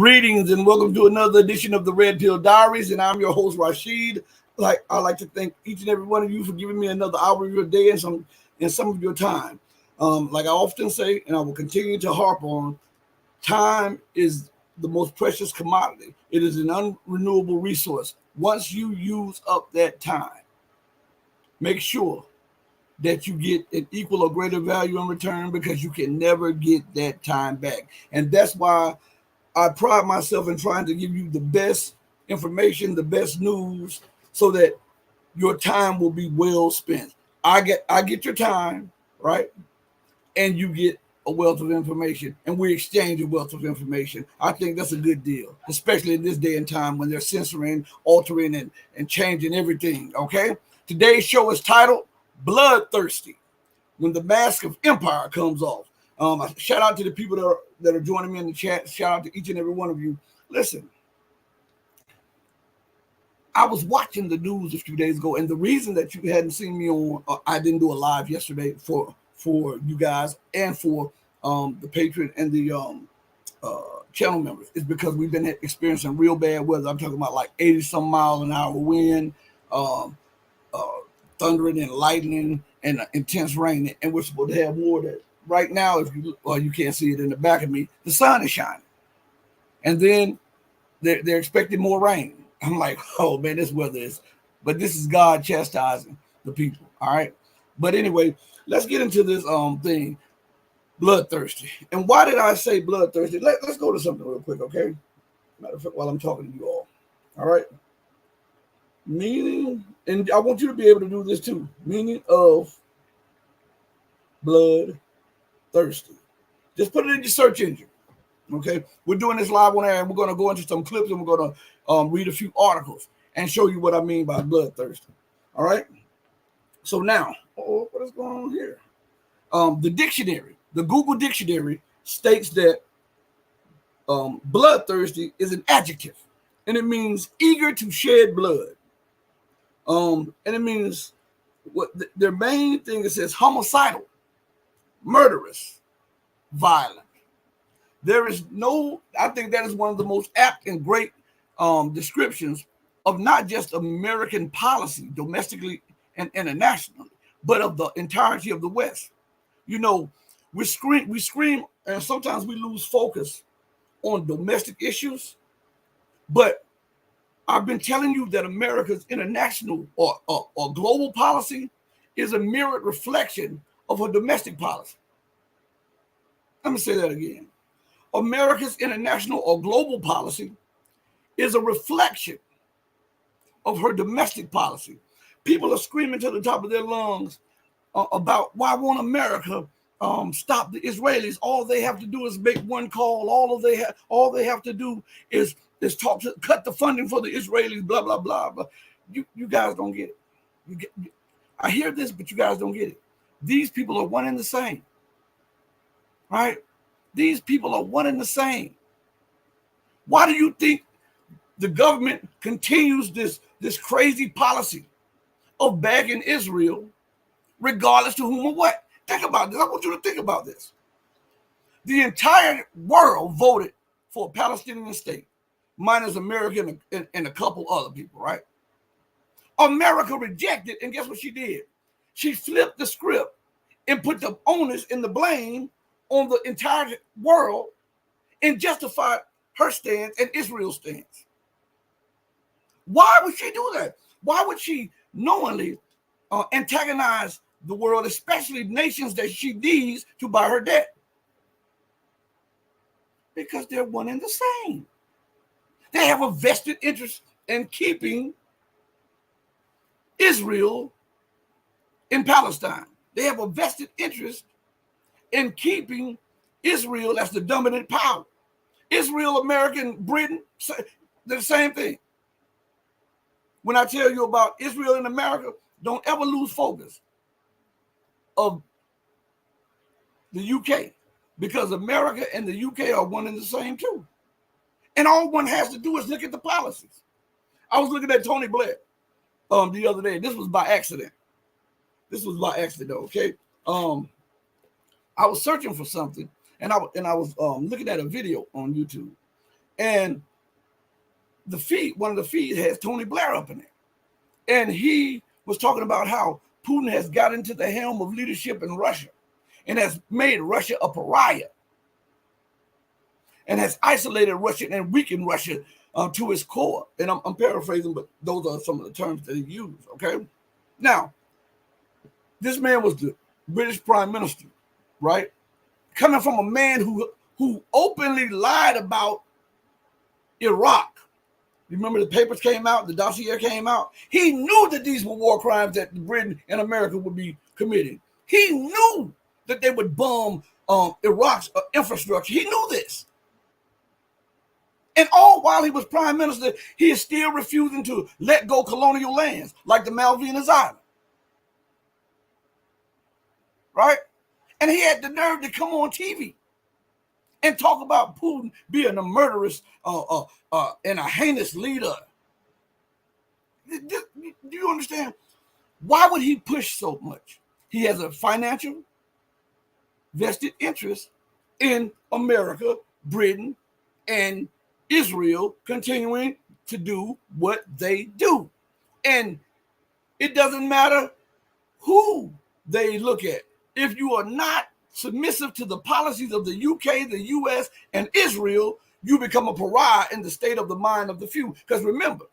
Greetings and welcome to another edition of the Red Pill Diaries, and I'm your host Rashid. I'd like to thank each and every one of you for giving me another hour of your day and some of your time. Like I often say, and I will continue to harp on, time is the most precious commodity. It is an unrenewable resource. Once you use up that time, make sure that you get an equal or greater value in return, because you can never get that time back. And that's why I pride myself in trying to give you the best information, the best news, so that your time will be well spent. I get your time, right? And you get a wealth of information, and we exchange a wealth of information. I think that's a good deal, especially in this day and time when they're censoring, altering, and changing everything, okay? Today's show is titled Bloodthirsty, When the Mask of Empire Comes Off. Shout out to the people that are joining me in the chat. Shout out to each and every one of you. Listen, I was watching the news a few days ago, and the reason that you hadn't seen me on, I didn't do a live yesterday for you guys and for the patron and the channel members, is because we've been experiencing real bad weather. I'm talking about like 80-some mile an hour wind, thundering and lightning, and intense rain, and we're supposed to have more of that. Right now, if you can't see it in the back of me, the sun is shining, and then they're expecting more rain. I'm like, oh man, this weather is, but this is God chastising the people. All right, but anyway, let's get into this thing, bloodthirsty. And why did I say bloodthirsty? Let's go to something real quick, okay? Matter of fact, while I'm talking to you all right. Meaning, and I want you to be able to do this too. Meaning of blood thirsty. Just put it in your search engine. Okay, we're doing this live on air, and we're going to go into some clips, and we're going to read a few articles and show you what I mean by bloodthirsty. All right. So now, what is going on here? The dictionary, the Google dictionary, states that bloodthirsty is an adjective, and it means eager to shed blood. And it means what their main thing, it says homicidal, murderous, violent. There is no, I think that is one of the most apt and great descriptions of not just American policy domestically and internationally, but of the entirety of the West. You know, we scream, and sometimes we lose focus on domestic issues. But I've been telling you that America's international or global policy is a mirrored reflection of her domestic policy. Let me say that again. America's international or global policy is a reflection of her domestic policy. People are screaming to the top of their lungs about why won't America stop the Israelis? All they have to do is make one call. All they have to do is cut the funding for the Israelis. Blah blah blah. Blah. You guys don't get it. I hear this, but you guys don't get it. These people are one and the same, right? These people are one and the same. Why do you think the government continues this crazy policy of backing Israel, regardless to whom or what? Think about this. I want you to think about this. The entire world voted for a Palestinian state, minus America and a couple other people, right? America rejected, and guess what she did? She flipped the script and put the onus and the blame on the entire world and justified her stance and Israel's stance. Why would she do that? Why would she knowingly antagonize the world, especially nations that she needs to buy her debt? Because they're one and the same. They have a vested interest in keeping Israel in Palestine. They have a vested interest in keeping Israel as the dominant power. Israel, America, and Britain, they're the same thing. When I tell you about Israel and America, don't ever lose focus of the UK, because America and the UK are one and the same too. And all one has to do is look at the policies. I was looking at Tony Blair the other day. This was by accident. Okay? I was searching for something, and I was looking at a video on YouTube, And the feed, one of the feeds has Tony Blair up in there. And he was talking about how Putin has got into the helm of leadership in Russia and has made Russia a pariah and has isolated Russia and weakened Russia to its core. And I'm paraphrasing, but those are some of the terms that he used, okay? Now, this man was the British Prime Minister, right? Coming from a man who openly lied about Iraq. Remember the papers came out, the dossier came out. He knew that these were war crimes that Britain and America would be committing. He knew that they would bomb Iraq's infrastructure. He knew this. And all while he was prime minister, he is still refusing to let go colonial lands like the Malvinas Islands. Right? And he had the nerve to come on TV and talk about Putin being a murderous and a heinous leader. Do you understand? Why would he push so much? He has a financial vested interest in America, Britain, and Israel continuing to do what they do. And it doesn't matter who they look at. If you are not submissive to the policies of the UK, the US, and Israel, you become a pariah in the state of the mind of the few. Because remember,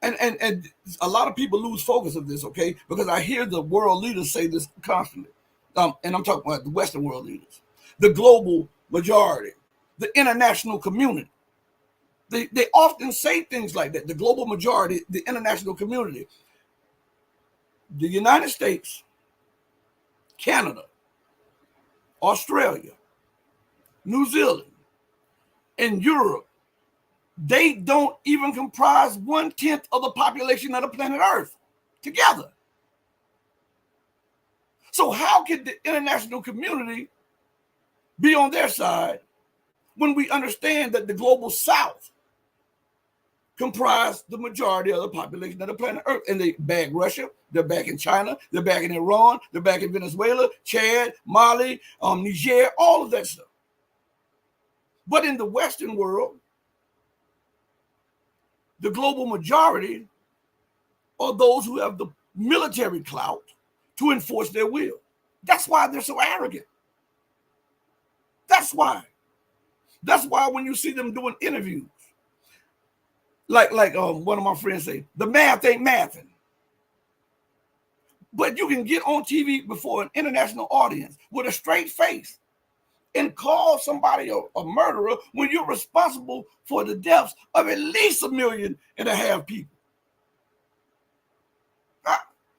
and a lot of people lose focus of this, okay? Because I hear the world leaders say this constantly. And I'm talking about the Western world leaders, the global majority, the international community. They often say things like that, the global majority, the international community. The United States, Canada, Australia, New Zealand, and Europe, they don't even comprise 1/10 of the population of the planet Earth together. So how could the international community be on their side when we understand that the global South comprise the majority of the population of the planet Earth? And they bag Russia, they're back in China, they're back in Iran, they're back in Venezuela, Chad, Mali, Niger, all of that stuff. But in the Western world, the global majority are those who have the military clout to enforce their will. That's why they're so arrogant. That's why. That's why when you see them doing interviews, like one of my friends say, the math ain't mathing. But you can get on TV before an international audience with a straight face and call somebody a murderer when you're responsible for the deaths of at least 1.5 million people.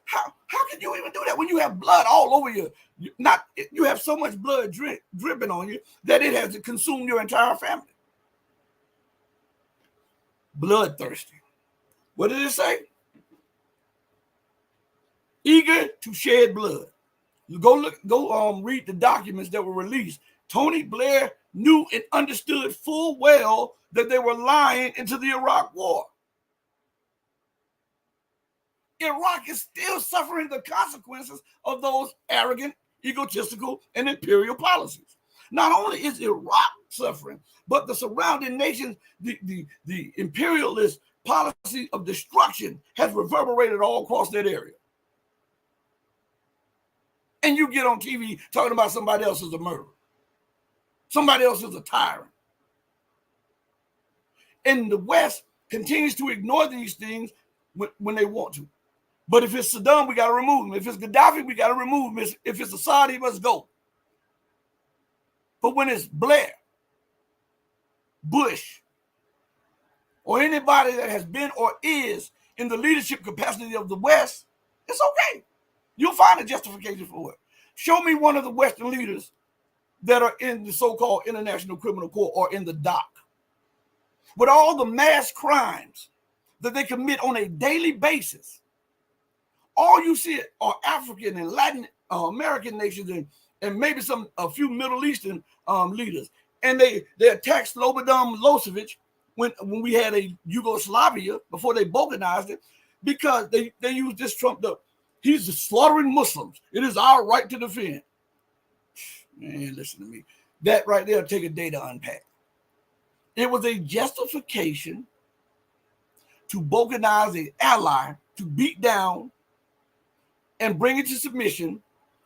How can you even do that when you have blood all over you? You have so much blood dripping on you that it has consumed your entire family. Bloodthirsty. What did it say? Eager to shed blood. Go read the documents that were released. Tony Blair knew and understood full well that they were lying into the Iraq war. Iraq is still suffering the consequences of those arrogant, egotistical, and imperial policies. Not only is Iraq suffering, but the surrounding nations, the imperialist policy of destruction has reverberated all across that area. And you get on TV talking about somebody else is a murderer. Somebody else is a tyrant. And the West continues to ignore these things when they want to. But if it's Saddam, we got to remove him. If it's Gaddafi, we got to remove him. If it's Assad, he must go. But when it's Blair, Bush, or anybody that has been or is in the leadership capacity of the West, it's okay. You'll find a justification for it. Show me one of the Western leaders that are in the so-called International Criminal Court or in the dock. With all the mass crimes that they commit on a daily basis, all you see are African and Latin American nations and maybe a few Middle Eastern leaders. And they attacked Slobodan Milosevic when we had a Yugoslavia before they balkanized it, because they used this Trump up. He's slaughtering Muslims. It is our right to defend. Man, listen to me. That right there take a day to unpack. It was a justification to balkanize an ally, to beat down and bring into submission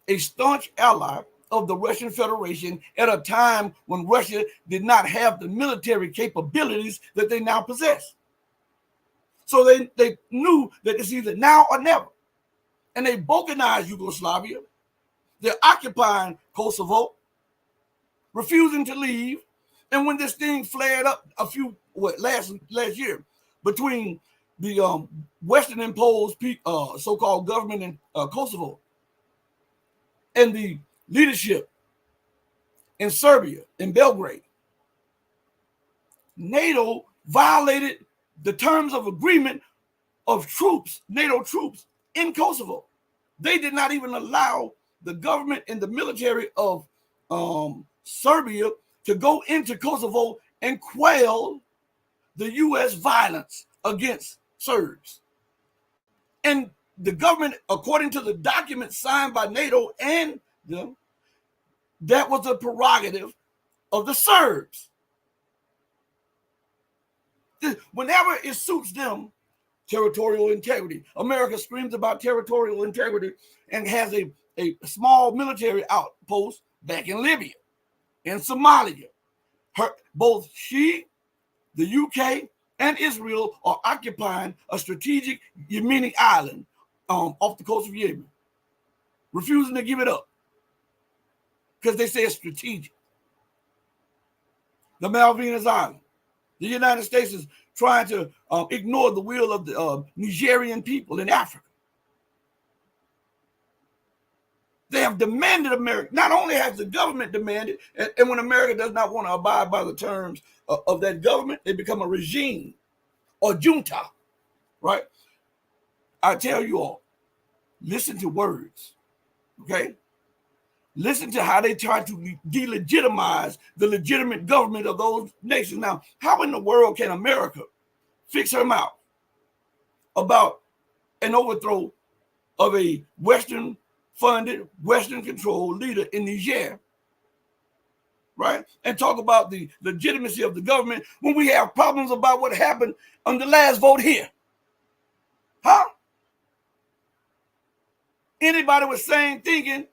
a staunch ally of the Russian Federation at a time when Russia did not have the military capabilities that they now possess. So they knew that it's either now or never. And they balkanized Yugoslavia. They're occupying Kosovo, refusing to leave. And when this thing flared up last year between the Western imposed so-called government in Kosovo and the leadership in Serbia, in Belgrade, NATO violated the terms of agreement of troops, NATO troops in Kosovo. They did not even allow the government and the military of Serbia to go into Kosovo and quell the U.S. violence against Serbs. And the government, according to the documents signed by NATO and them, that was a prerogative of the Serbs. Whenever it suits them, territorial integrity. America screams about territorial integrity and has a small military outpost back in Libya, in Somalia. Both she, the UK, and Israel are occupying a strategic Yemeni island off the coast of Yemen, refusing to give it up because they say it's strategic. The Malvinas Island. The United States is trying to ignore the will of the Nigerian people in Africa. They have demanded America. Not only has the government demanded, and when America does not want to abide by the terms of that government, they become a regime or junta, right? I tell you all, listen to words, okay? Listen to how they try to delegitimize the legitimate government of those nations. Now, how in the world can America fix her mouth about an overthrow of a Western-funded, Western-controlled leader in Niger, right? And talk about the legitimacy of the government when we have problems about what happened on the last vote here? Huh? Anybody with sane thinking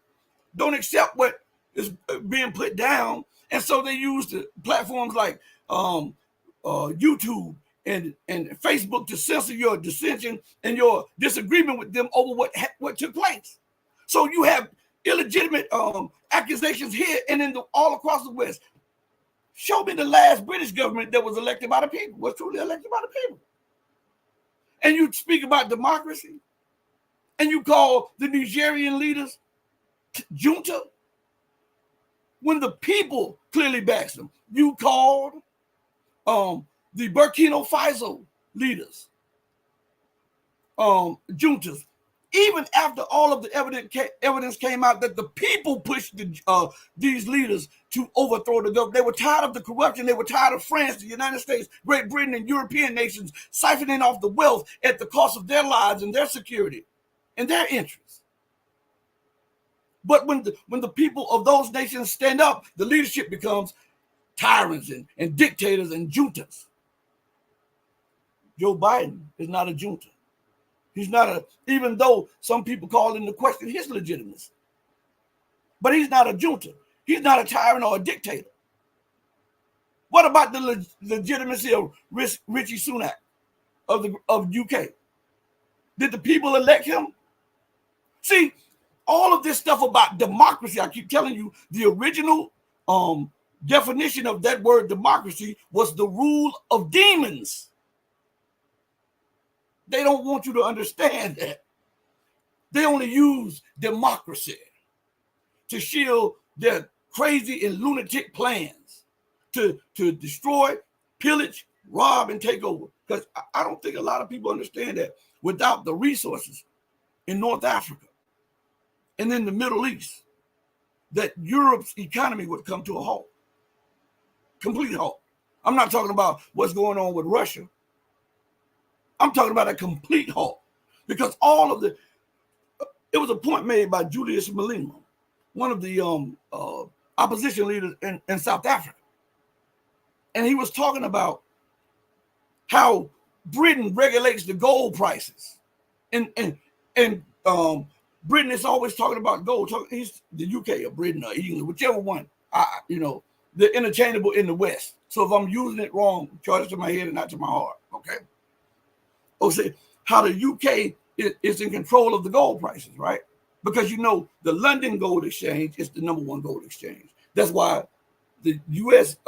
don't accept what is being put down, and so they use the platforms like YouTube and Facebook to censor your dissension and your disagreement with them over what took place. So you have illegitimate accusations here and all across the West. Show me the last British government that was elected by the people, was truly elected by the people. And you speak about democracy, and you call the Nigerian leaders junta when the people clearly backs them. You called the Burkina Faso leaders juntas, even after all of the evidence came out that the people pushed these leaders to overthrow the government. They were tired of the corruption. They were tired of France, the United States, Great Britain, and European nations siphoning off the wealth at the cost of their lives and their security and their interests. But when the people of those nations stand up, the leadership becomes tyrants and dictators and juntas. Joe Biden is not a junta. He's not even though some people call into question his legitimacy. But he's not a junta. He's not a tyrant or a dictator. What about the legitimacy of Rishi Sunak of UK? Did the people elect him? See, all of this stuff about democracy, I keep telling you, the original definition of that word democracy was the rule of demons. They don't want you to understand that. They only use democracy to shield their crazy and lunatic plans to destroy, pillage, rob, and take over. Because I don't think a lot of people understand that without the resources in North Africa and in the Middle East, that Europe's economy would come to a halt. Complete halt. I'm not talking about what's going on with Russia. I'm talking about a complete halt. Because it was a point made by Julius Malema, one of the opposition leaders in South Africa. and he was talking about how Britain regulates the gold prices, and Britain is always talking about gold. He's the UK or Britain or England, whichever one. They're interchangeable in the West. So if I'm using it wrong, charge it to my head and not to my heart. Okay. Oh, say how the UK is in control of the gold prices, right? Because the London Gold Exchange is the #1 gold exchange. That's why the U.S.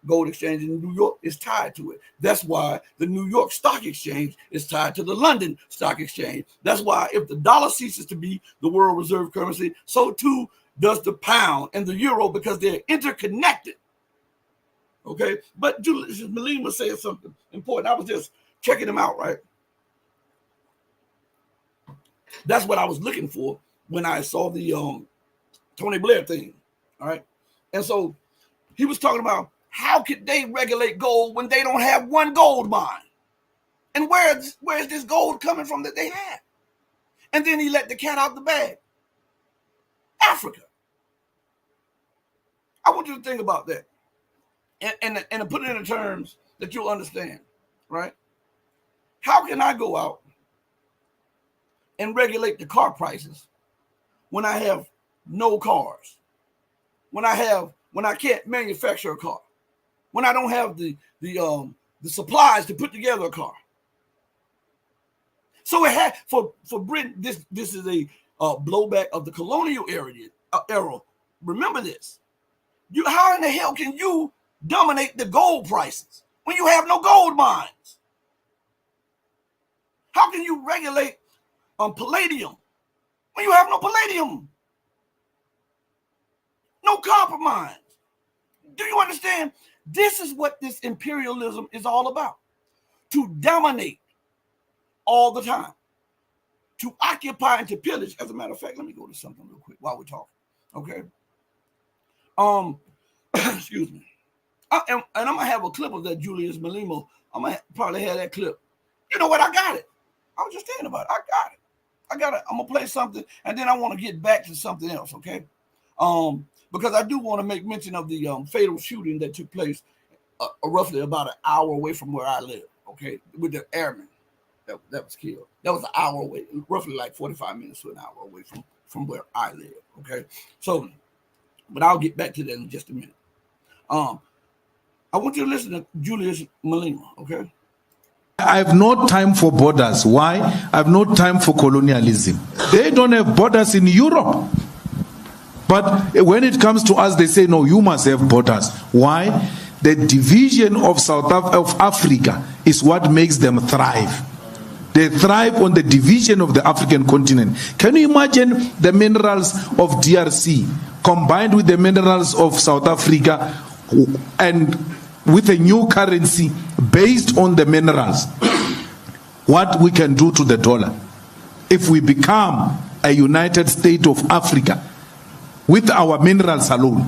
Gold Exchange in New York is tied to it. That's why the New York Stock Exchange is tied to the London Stock Exchange. That's why if the dollar ceases to be the world reserve currency, so too does the pound and the euro, because they're interconnected. Okay, but Julius Malema said something important. I was just checking him out, right? That's what I was looking for when I saw the Tony Blair thing. All right, and so he was talking about how could they regulate gold when they don't have one gold mine, and where's this gold coming from that they have? And then he let the cat out the bag. Africa. I want you to think about that, and to put it in terms that you'll understand, right? How can I go out and regulate the car prices when I have no cars? When I can't manufacture a car? When I don't have the supplies to put together a car? So it had for Britain. This is a blowback of the colonial era. Remember this. How in the hell can you dominate the gold prices when you have no gold mines? How can you regulate palladium when you have no palladium? No copper mines. Do you understand? This is what this imperialism is all about. To dominate all the time. To occupy and to pillage. As a matter of fact, let me go to something real quick while we're talking. Okay. Excuse me. And I'm gonna have a clip of that Julius Malema. I'm gonna probably have that clip. You know what? I got it. I was just thinking about it. I got it. I'm gonna play something, and then I want to get back to something else. Okay. Because I do want to make mention of the fatal shooting that took place roughly about an hour away from where I live. Okay, with the airman that was killed. That was an hour away, roughly like 45 minutes to an hour away from where I live. Okay, so. But I'll get back to that in just a minute. I want you to listen to Julius Malema, okay? I have no time for borders. Why? I have no time for colonialism. They don't have borders in Europe. But when it comes to us, they say, no, you must have borders. Why? The division of of Africa is what makes them thrive. They thrive on the division of the African continent. Can you imagine the minerals of DRC combined with the minerals of South Africa and with a new currency based on the minerals? What we can do to the dollar if we become a United States of Africa with our minerals alone?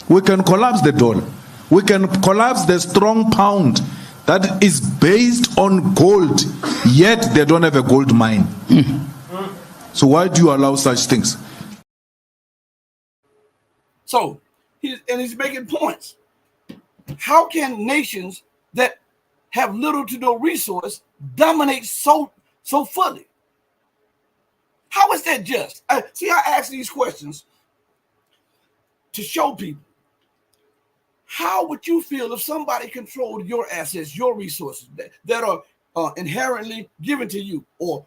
We can collapse the dollar. We can collapse the strong pound that is based on gold, yet they don't have a gold mine. So why do you allow such things? So, he's making points. How can nations that have little to no resource dominate so fully? How is that just? See, I ask these questions to show people. How would you feel if somebody controlled your assets, your resources that are inherently given to you or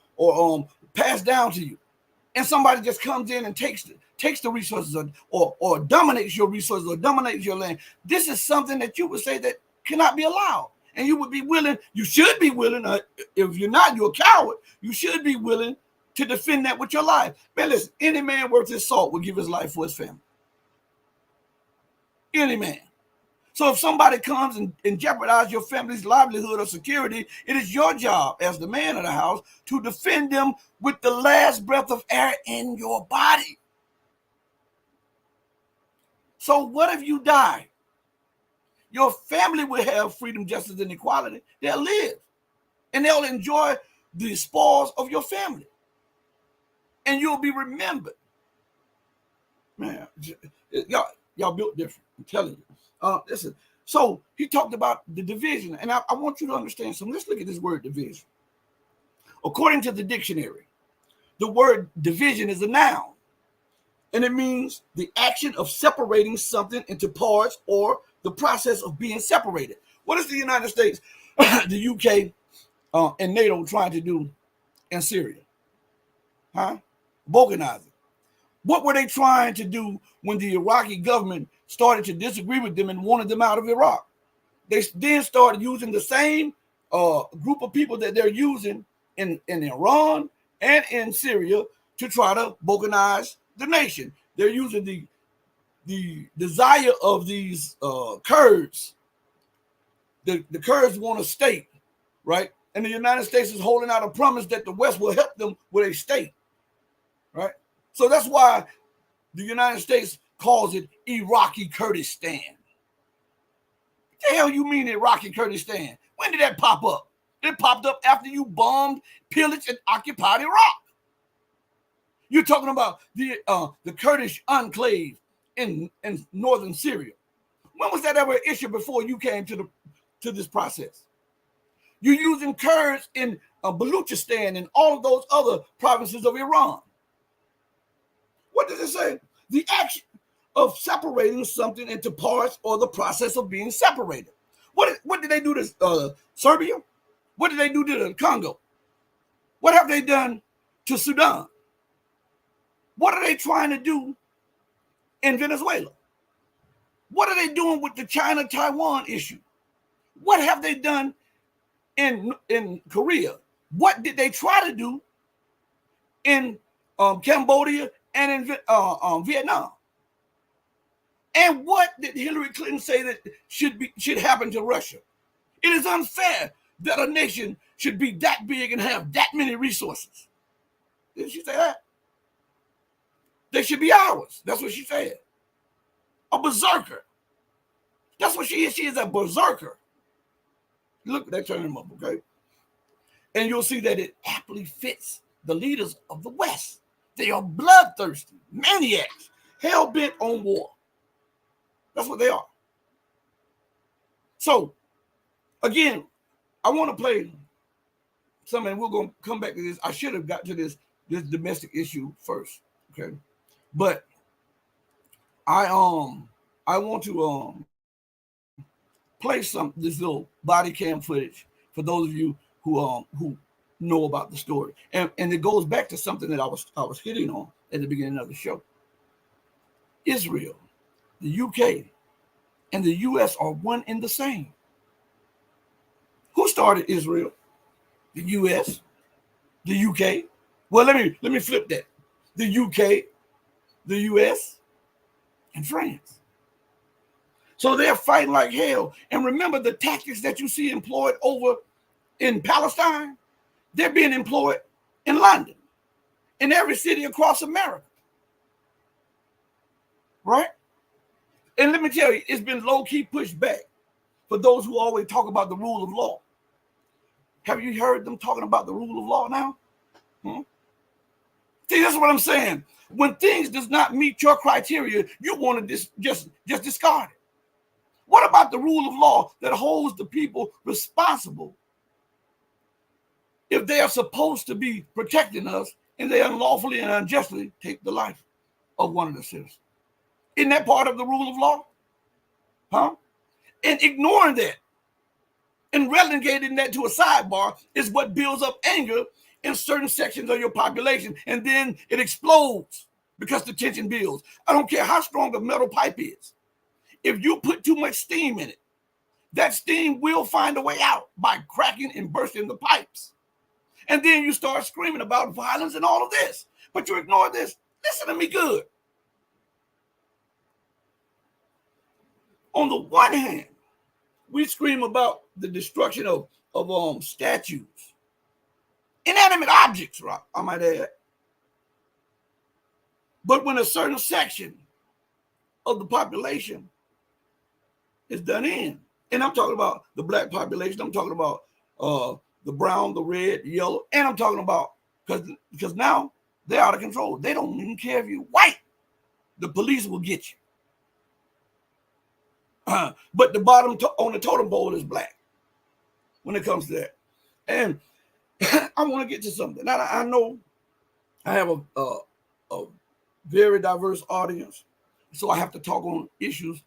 passed down to you, and somebody just comes in and takes the resources or dominates your resources or dominates your land? This is something that you would say that cannot be allowed, and you would be willing. You should be willing. If you're not, you're a coward. You should be willing to defend that with your life. Man, listen, any man worth his salt would give his life for his family. Any man. So if somebody comes and jeopardizes your family's livelihood or security, it is your job as the man of the house to defend them with the last breath of air in your body. So what if you die? Your family will have freedom, justice, and equality. They'll live. And they'll enjoy the spoils of your family. And you'll be remembered. Man, y'all built different. I'm telling you. Listen, So he talked about the division, and I want you to understand something. Let's look at this word division. According to the dictionary, the word division is a noun, and it means the action of separating something into parts or the process of being separated. What is the United States, the UK, and NATO trying to do in Syria? Balkanizing. What were they trying to do when the Iraqi government started to disagree with them and wanted them out of Iraq? They then started using the same group of people that they're using in Iran and in Syria to try to balkanize the nation. They're using the desire of these Kurds. The Kurds want a state, right? And the United States is holding out a promise that the West will help them with a state, right? So that's why the United States calls it Iraqi Kurdistan. What the hell you mean Iraqi Kurdistan? When did that pop up? It popped up after you bombed, pillaged, and occupied Iraq. You're talking about the Kurdish enclave in northern Syria. When was that ever an issue before you came to this process? You're using Kurds in Baluchistan and all of those other provinces of Iran. What does it say? The action of separating something into parts or the process of being separated. What did they do to Serbia? What did they do to the Congo? What have they done to Sudan? What are they trying to do in Venezuela? What are they doing with the China-Taiwan issue? What have they done in Korea? What did they try to do in Cambodia and in Vietnam? And what did Hillary Clinton say that should happen to Russia? It is unfair that a nation should be that big and have that many resources. Didn't she say that? They should be ours. That's what she said. A berserker. That's what she is. She is a berserker. Look, they turn him up, okay? And you'll see that it aptly fits the leaders of the West. They are bloodthirsty, maniacs, hell-bent on war. That's what they are. So, again, I want to play something, and we're going to come back to this. I should have got to this domestic issue first, okay? But I want to play this little body cam footage for those of you who know about the story, and it goes back to something that I was hitting on at the beginning of the show. Israel, the UK, and the US are one and the same. Who started Israel? The US, the UK. Well, let me flip that. The UK, the US, and France. So they're fighting like hell. And remember the tactics that you see employed over in Palestine? They're being employed in London, in every city across America. Right? And let me tell you, it's been low-key pushed back for those who always talk about the rule of law. Have you heard them talking about the rule of law now? See, that's what I'm saying. When things does not meet your criteria, you want to just discard it. What about the rule of law that holds the people responsible if they are supposed to be protecting us and they unlawfully and unjustly take the life of one of the citizens? Isn't that part of the rule of law? And ignoring that and relegating that to a sidebar is what builds up anger in certain sections of your population, and then it explodes because the tension builds. I don't care how strong a metal pipe is. If you put too much steam in it, that steam will find a way out by cracking and bursting the pipes. And then you start screaming about violence and all of this, but you ignore this. Listen to me good. On the one hand, we scream about the destruction of statues, inanimate objects, right? I might add. But when a certain section of the population is done in, and I'm talking about the black population, I'm talking about the brown, the red, the yellow, and I'm talking about because now they're out of control. They don't even care if you're white. The police will get you. But the bottom on the totem pole is black when it comes to that. And I want to get to something. Now, I know I have a very diverse audience, so I have to talk on issues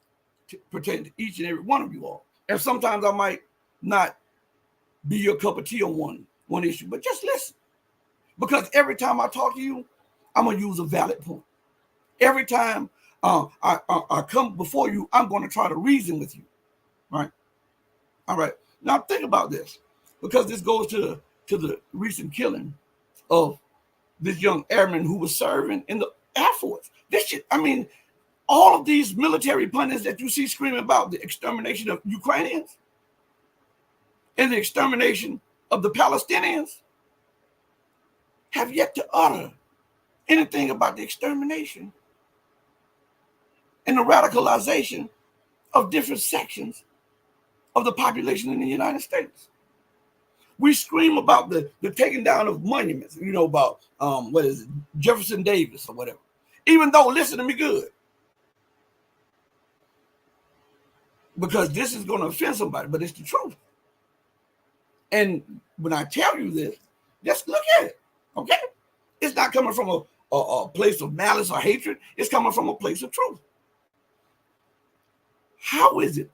pertaining to each and every one of you all. And sometimes I might not be your cup of tea on one issue, but just listen. Because every time I talk to you, I'm going to use a valid point. Every time I come before you, I'm going to try to reason with you. Right? All right. Now think about this, because this goes to the recent killing of this young airman who was serving in the Air Force. This shit, I mean, all of these military pundits that you see screaming about the extermination of Ukrainians and the extermination of the Palestinians have yet to utter anything about the extermination and the radicalization of different sections of the population in the United States. We scream about the taking down of monuments, you know, about what is it, Jefferson Davis or whatever. Even though, listen to me good, because this is going to offend somebody, but it's the truth. And when I tell you this, just look at it, okay? It's not coming from a place of malice or hatred. It's coming from a place of truth. How is it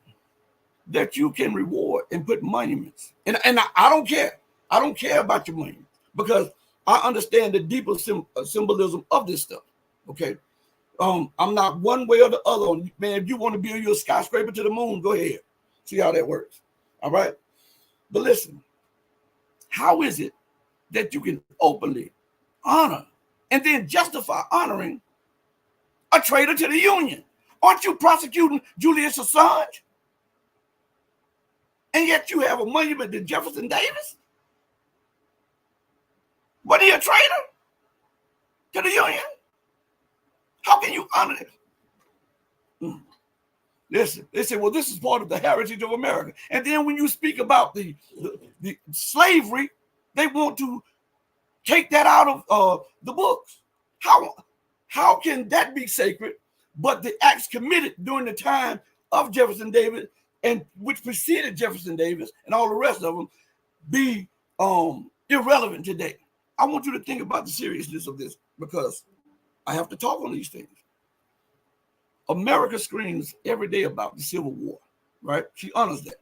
that you can reward and put monuments? And I don't care. I don't care about your monuments, because I understand the deeper symbolism of this stuff, okay? I'm not one way or the other. Man, if you want to build you a skyscraper to the moon, go ahead. See how that works, all right? But listen, how is it that you can openly honor and then justify honoring a traitor to the Union? Aren't you prosecuting Julius Assange? And yet you have a monument to Jefferson Davis? Was he a traitor to the Union? How can you honor it? Listen, they say, well, this is part of the heritage of America. And then when you speak about the slavery, they want to take that out of the books. How can that be sacred, but the acts committed during the time of Jefferson Davis and which preceded Jefferson Davis and all the rest of them be irrelevant today? I want you to think about the seriousness of this, because I have to talk on these things. America screams every day about the Civil War, right? She honors that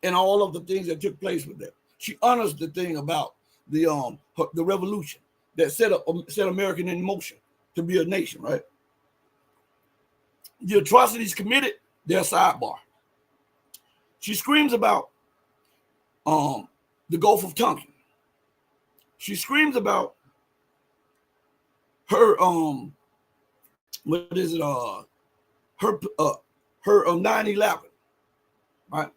and all of the things that took place with that. She honors the thing about the revolution that set America in motion to be a nation, right? The atrocities committed, they're sidebar. She screams about the Gulf of Tonkin. She screams about her her 9/11, right?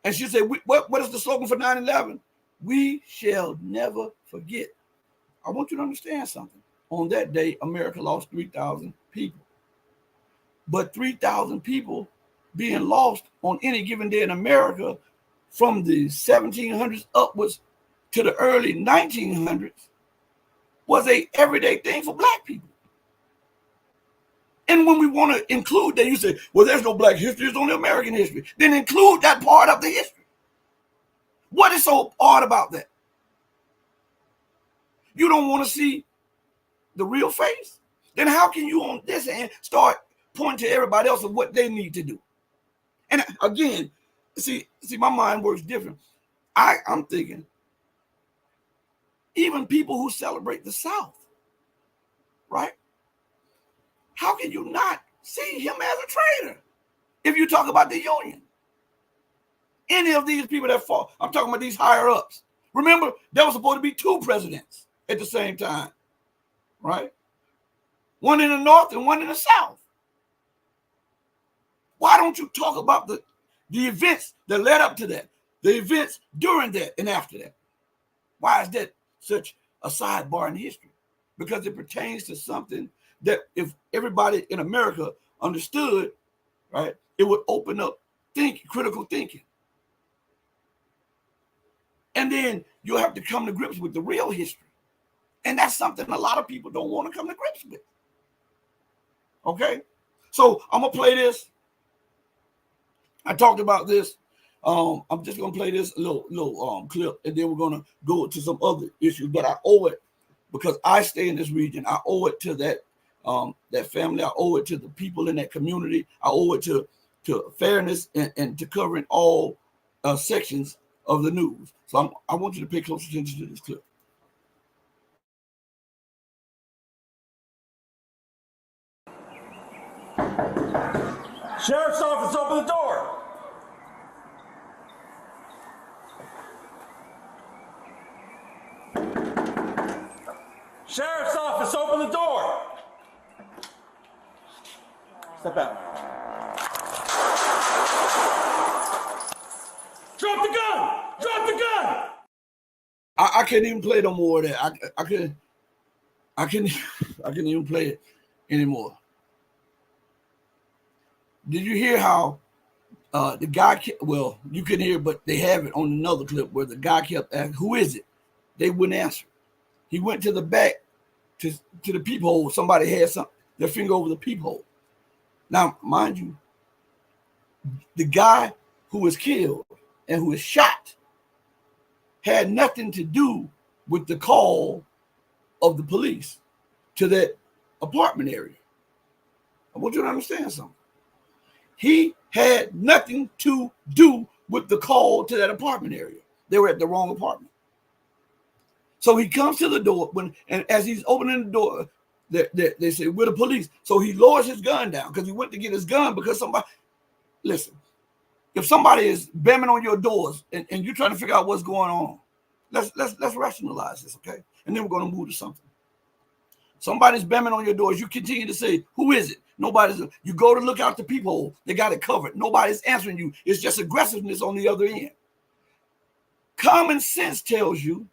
And she said, what is the slogan for 9/11? We shall never forget. I want you to understand something. On that day, America lost 3,000 people. But 3,000 people being lost on any given day in America from the 1700s upwards to the early 1900s was a everyday thing for black people. And when we want to include that, you say, well, there's no black history, it's only American history. Then include that part of the history. What is so odd about that? You don't want to see the real face? Then how can you on this end start pointing to everybody else of what they need to do? And again, see, my mind works different. I'm thinking, even people who celebrate the South, right? How can you not see him as a traitor if you talk about the Union? Any of these people that fall, I'm talking about these higher ups. Remember, there was supposed to be two presidents at the same time, right? One in the North and one in the South. Why don't you talk about the events that led up to that, the events during that and after that? Why is that such a sidebar in history? Because it pertains to something that if everybody in America understood, right, it would open up critical thinking. And then you'll have to come to grips with the real history. And that's something a lot of people don't want to come to grips with. Okay? So I'm going to play this. I talked about this. I'm just gonna play this little clip, and then we're gonna go to some other issues. But I owe it because I stay in this region. I owe it to that family. I owe it to the people in that community. I owe it to fairness and to covering all sections of the news. So I want you to pay close attention to this clip. Sheriff's office, open the door. Sheriff's office, open the door. Step out. Drop the gun! Drop the gun! I can't even play no more of that. I can't even play it anymore. Did you hear how the guy? Well, you can hear, but they have it on another clip where the guy kept asking, "Who is it?" They wouldn't answer. He went to the back to the peephole. Somebody had their finger over the peephole. Now, mind you, the guy who was killed and who was shot had nothing to do with the call of the police to that apartment area. I want you to understand something. He had nothing to do with the call to that apartment area. They were at the wrong apartment. So he comes to the door and as he's opening the door, they say, "We're the police." So he lowers his gun down because he went to get his gun because somebody, listen, if somebody is banging on your doors and you're trying to figure out what's going on, let's rationalize this, okay? And then we're going to move to something. Somebody's banging on your doors. You continue to say, "Who is it?" Nobody's. You go to look out the peephole. They got it covered. Nobody's answering you. It's just aggressiveness on the other end. Common sense tells you,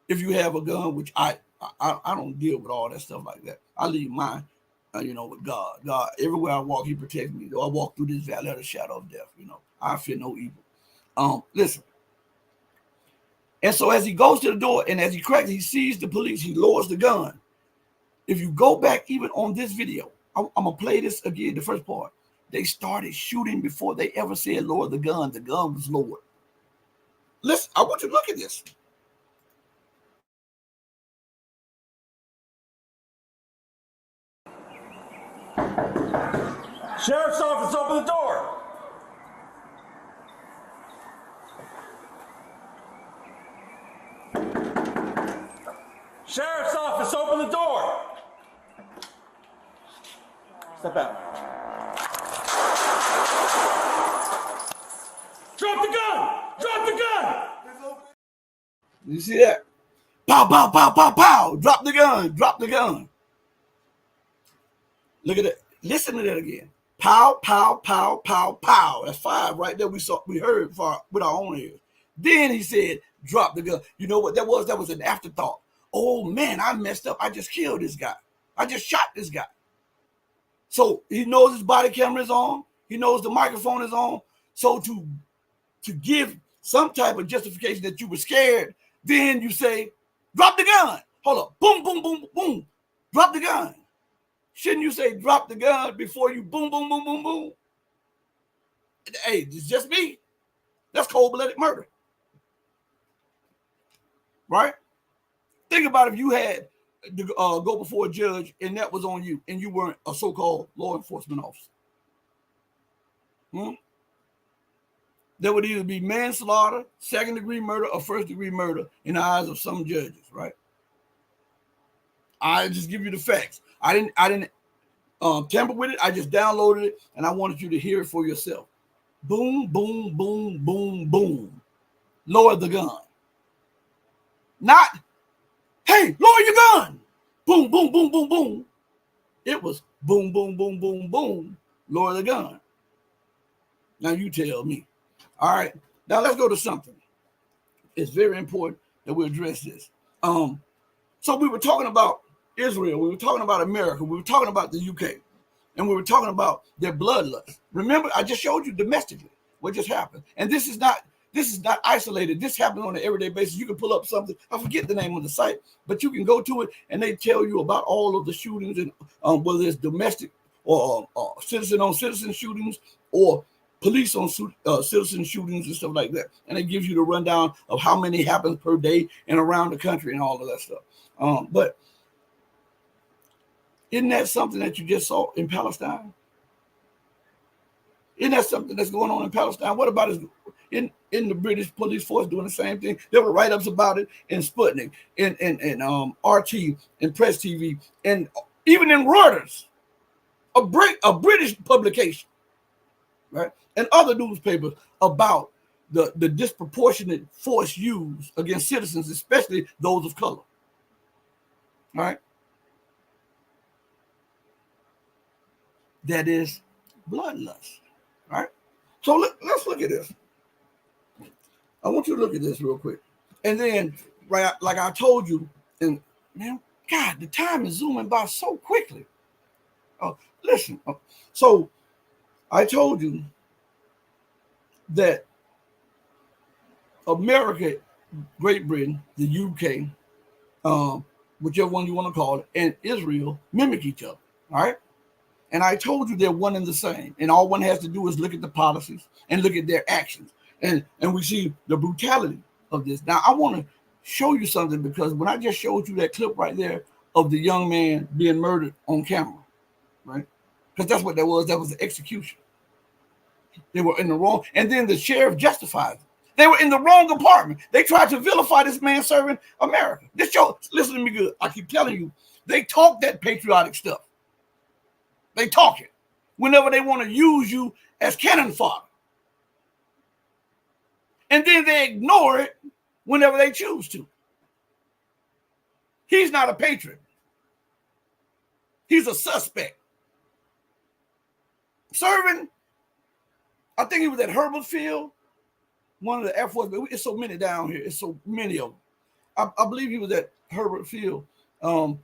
if you have a gun, which I don't deal with all that stuff like that. I leave mine, with God. God, everywhere I walk, He protects me. Though I walk through this valley of the shadow of death, I fear no evil. Listen. And so as he goes to the door and as he cracks, he sees the police. He lowers the gun. If you go back even on this video, I'm going to play this again, the first part. They started shooting before they ever said lower the gun. The gun was lowered. Listen, I want you to look at this. Sheriff's office, open the door. Sheriff's office, open the door. Step out. Drop the gun! Drop the gun! You see that? Pow, pow, pow, pow, pow. Drop the gun. Drop the gun. Look at that. Listen to that again. Pow, pow, pow, pow, pow. That's 5 right there. We heard with our own ears. Then he said, drop the gun. You know what that was? That was an afterthought. Oh man, I messed up. I just killed this guy. I just shot this guy. So he knows his body camera is on. He knows the microphone is on. So to give some type of justification that you were scared, then you say, drop the gun. Hold up. Boom, boom, boom, boom. Drop the gun. Shouldn't you say drop the gun before you boom, boom, boom, boom, boom? Hey, it's just me. That's cold-blooded murder. Right? Think about if you had to go before a judge and that was on you and you weren't a so-called law enforcement officer. There would either be manslaughter, second-degree murder, or first-degree murder in the eyes of some judges, right? I just give you the facts. I didn't tamper with it. I just downloaded it, and I wanted you to hear it for yourself. Boom, boom, boom, boom, boom. Lower the gun. Not, hey, lower your gun. Boom, boom, boom, boom, boom. It was boom, boom, boom, boom, boom. Lower the gun. Now you tell me. All right. Now let's go to something. It's very important that we address this. So we were talking about Israel. We were talking about America. We were talking about the UK. And we were talking about their bloodlust. Remember, I just showed you domestically what just happened. And this is not isolated. This happens on an everyday basis. You can pull up something. I forget the name of the site, but you can go to it and they tell you about all of the shootings and whether it's domestic or citizen on citizen shootings, or police on citizen shootings and stuff like that. And it gives you the rundown of how many happens per day and around the country and all of that stuff. But isn't that something that you just saw in Palestine? Isn't that something that's going on in Palestine? What about in the British police force doing the same thing? There were write-ups about it in Sputnik, in RT, in Press TV, and even in Reuters, a British publication, right? And other newspapers about the disproportionate force used against citizens, especially those of color. All right? That is bloodlust. All right? So let's look at this. I want you to look at this real quick. And then, right, like I told you, and man, God, the time is zooming by so quickly. Listen. So I told you that America, Great Britain, the UK, whichever one you want to call it, and Israel mimic each other. All right. And I told you they're one and the same. And all one has to do is look at the policies and look at their actions. And we see the brutality of this. Now, I want to show you something, because when I just showed you that clip right there of the young man being murdered on camera, right? Because that's what that was. That was the execution. They were in the wrong. And then the sheriff justified it. They were in the wrong department. They tried to vilify this man serving America. This show, listen to me good. I keep telling you, they talk that patriotic stuff. They talk it whenever they want to use you as cannon fodder. And then they ignore it whenever they choose to. He's not a patriot. He's a suspect. Serving, I think he was at Herbert Field, one of the Air Force, but it's so many down here. It's so many of them. I believe he was at Herbert Field, and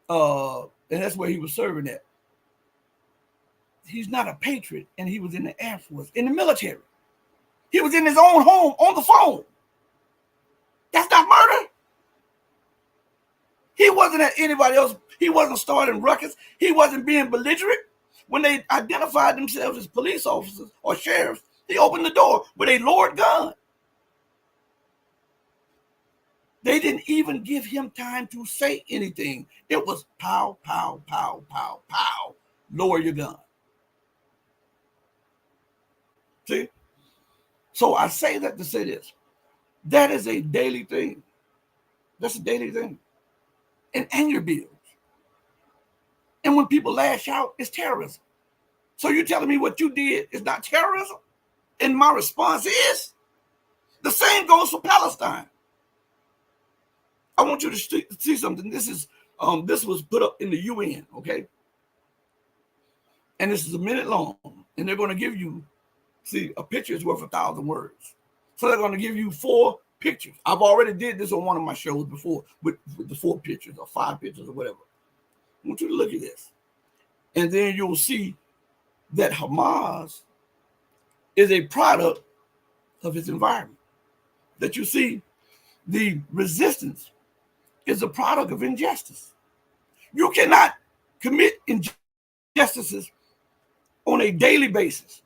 that's where he was serving at. He's not a patriot, and he was in the Air Force, in the military. He was in his own home on the phone. That's not murder. He wasn't at anybody else. He wasn't starting ruckus. He wasn't being belligerent. When they identified themselves as police officers or sheriffs, they opened the door with a lowered gun. They didn't even give him time to say anything. It was pow, pow, pow, pow, pow. Lower your gun. See? So I say that to say this. That is a daily thing. That's a daily thing. And anger builds. And when people lash out, it's terrorism. So you're telling me what you did is not terrorism? And my response is, the same goes for Palestine. I want you to see something. This was put up in the UN, okay? And this is a minute long. And they're going to give you, see, a picture is worth 1,000 words. So they're going to give you 4 pictures. I've already did this on one of my shows before with the 4 pictures or 5 pictures or whatever. I want you to look at this. And then you'll see that Hamas is a product of its environment. That you see the resistance is a product of injustice. You cannot commit injustices on a daily basis,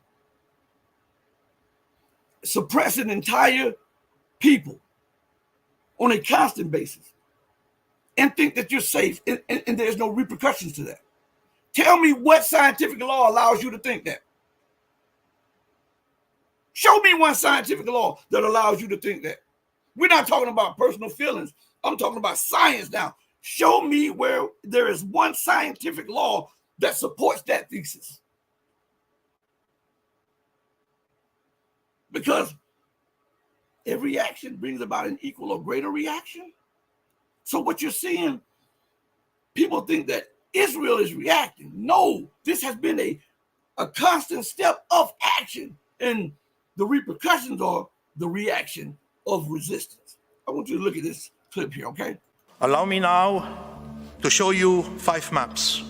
suppress an entire people on a constant basis, and think that you're safe and there's no repercussions to that. Tell me what scientific law allows you to think that. Show me one scientific law that allows you to think that. We're not talking about personal feelings. I'm talking about science now. Show me where there is one scientific law that supports that thesis. Because every action brings about an equal or greater reaction. So what you're seeing, people think that Israel is reacting. No, this has been a constant step of action, and the repercussions are the reaction of resistance. I want you to look at this clip here, okay? Allow me now to show you 5 maps.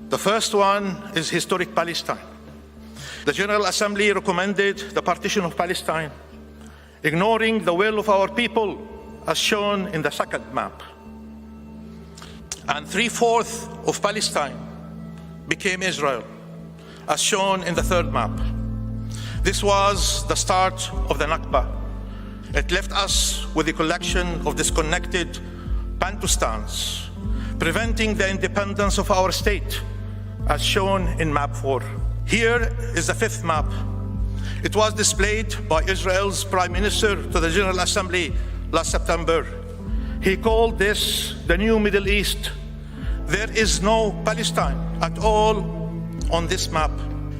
The first one is historic Palestine. The General Assembly recommended the partition of Palestine, ignoring the will of our people as shown in the second map. And 3/4 of Palestine became Israel, as shown in the third map. This was the start of the Nakba. It left us with a collection of disconnected Bantustans, preventing the independence of our state, as shown in map 4. Here is the fifth map. It was displayed by Israel's Prime Minister to the General Assembly last September. He called this the new Middle East. There is no Palestine at all on this map.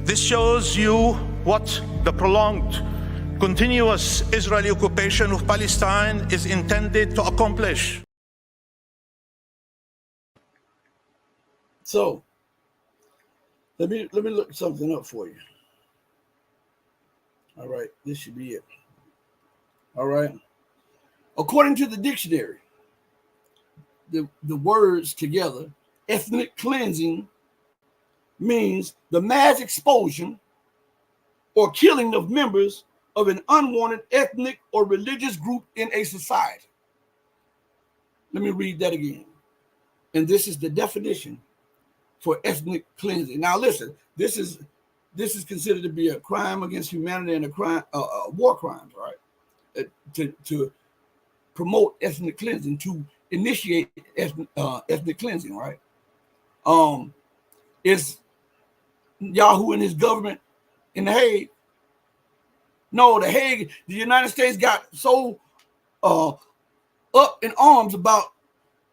This shows you what the prolonged, continuous Israeli occupation of Palestine is intended to accomplish. So, let me look something up for you. All right, this should be it. All right. According to the dictionary, the words together, ethnic cleansing means the mass expulsion or killing of members of an unwanted ethnic or religious group in a society. Let me read that again. And this is the definition for ethnic cleansing. Now listen, this is considered to be a crime against humanity and a crime, war crimes, right? To promote ethnic cleansing, to initiate ethnic cleansing, right? Is Yahoo and his government in The Hague? No, The Hague, the United States got so up in arms about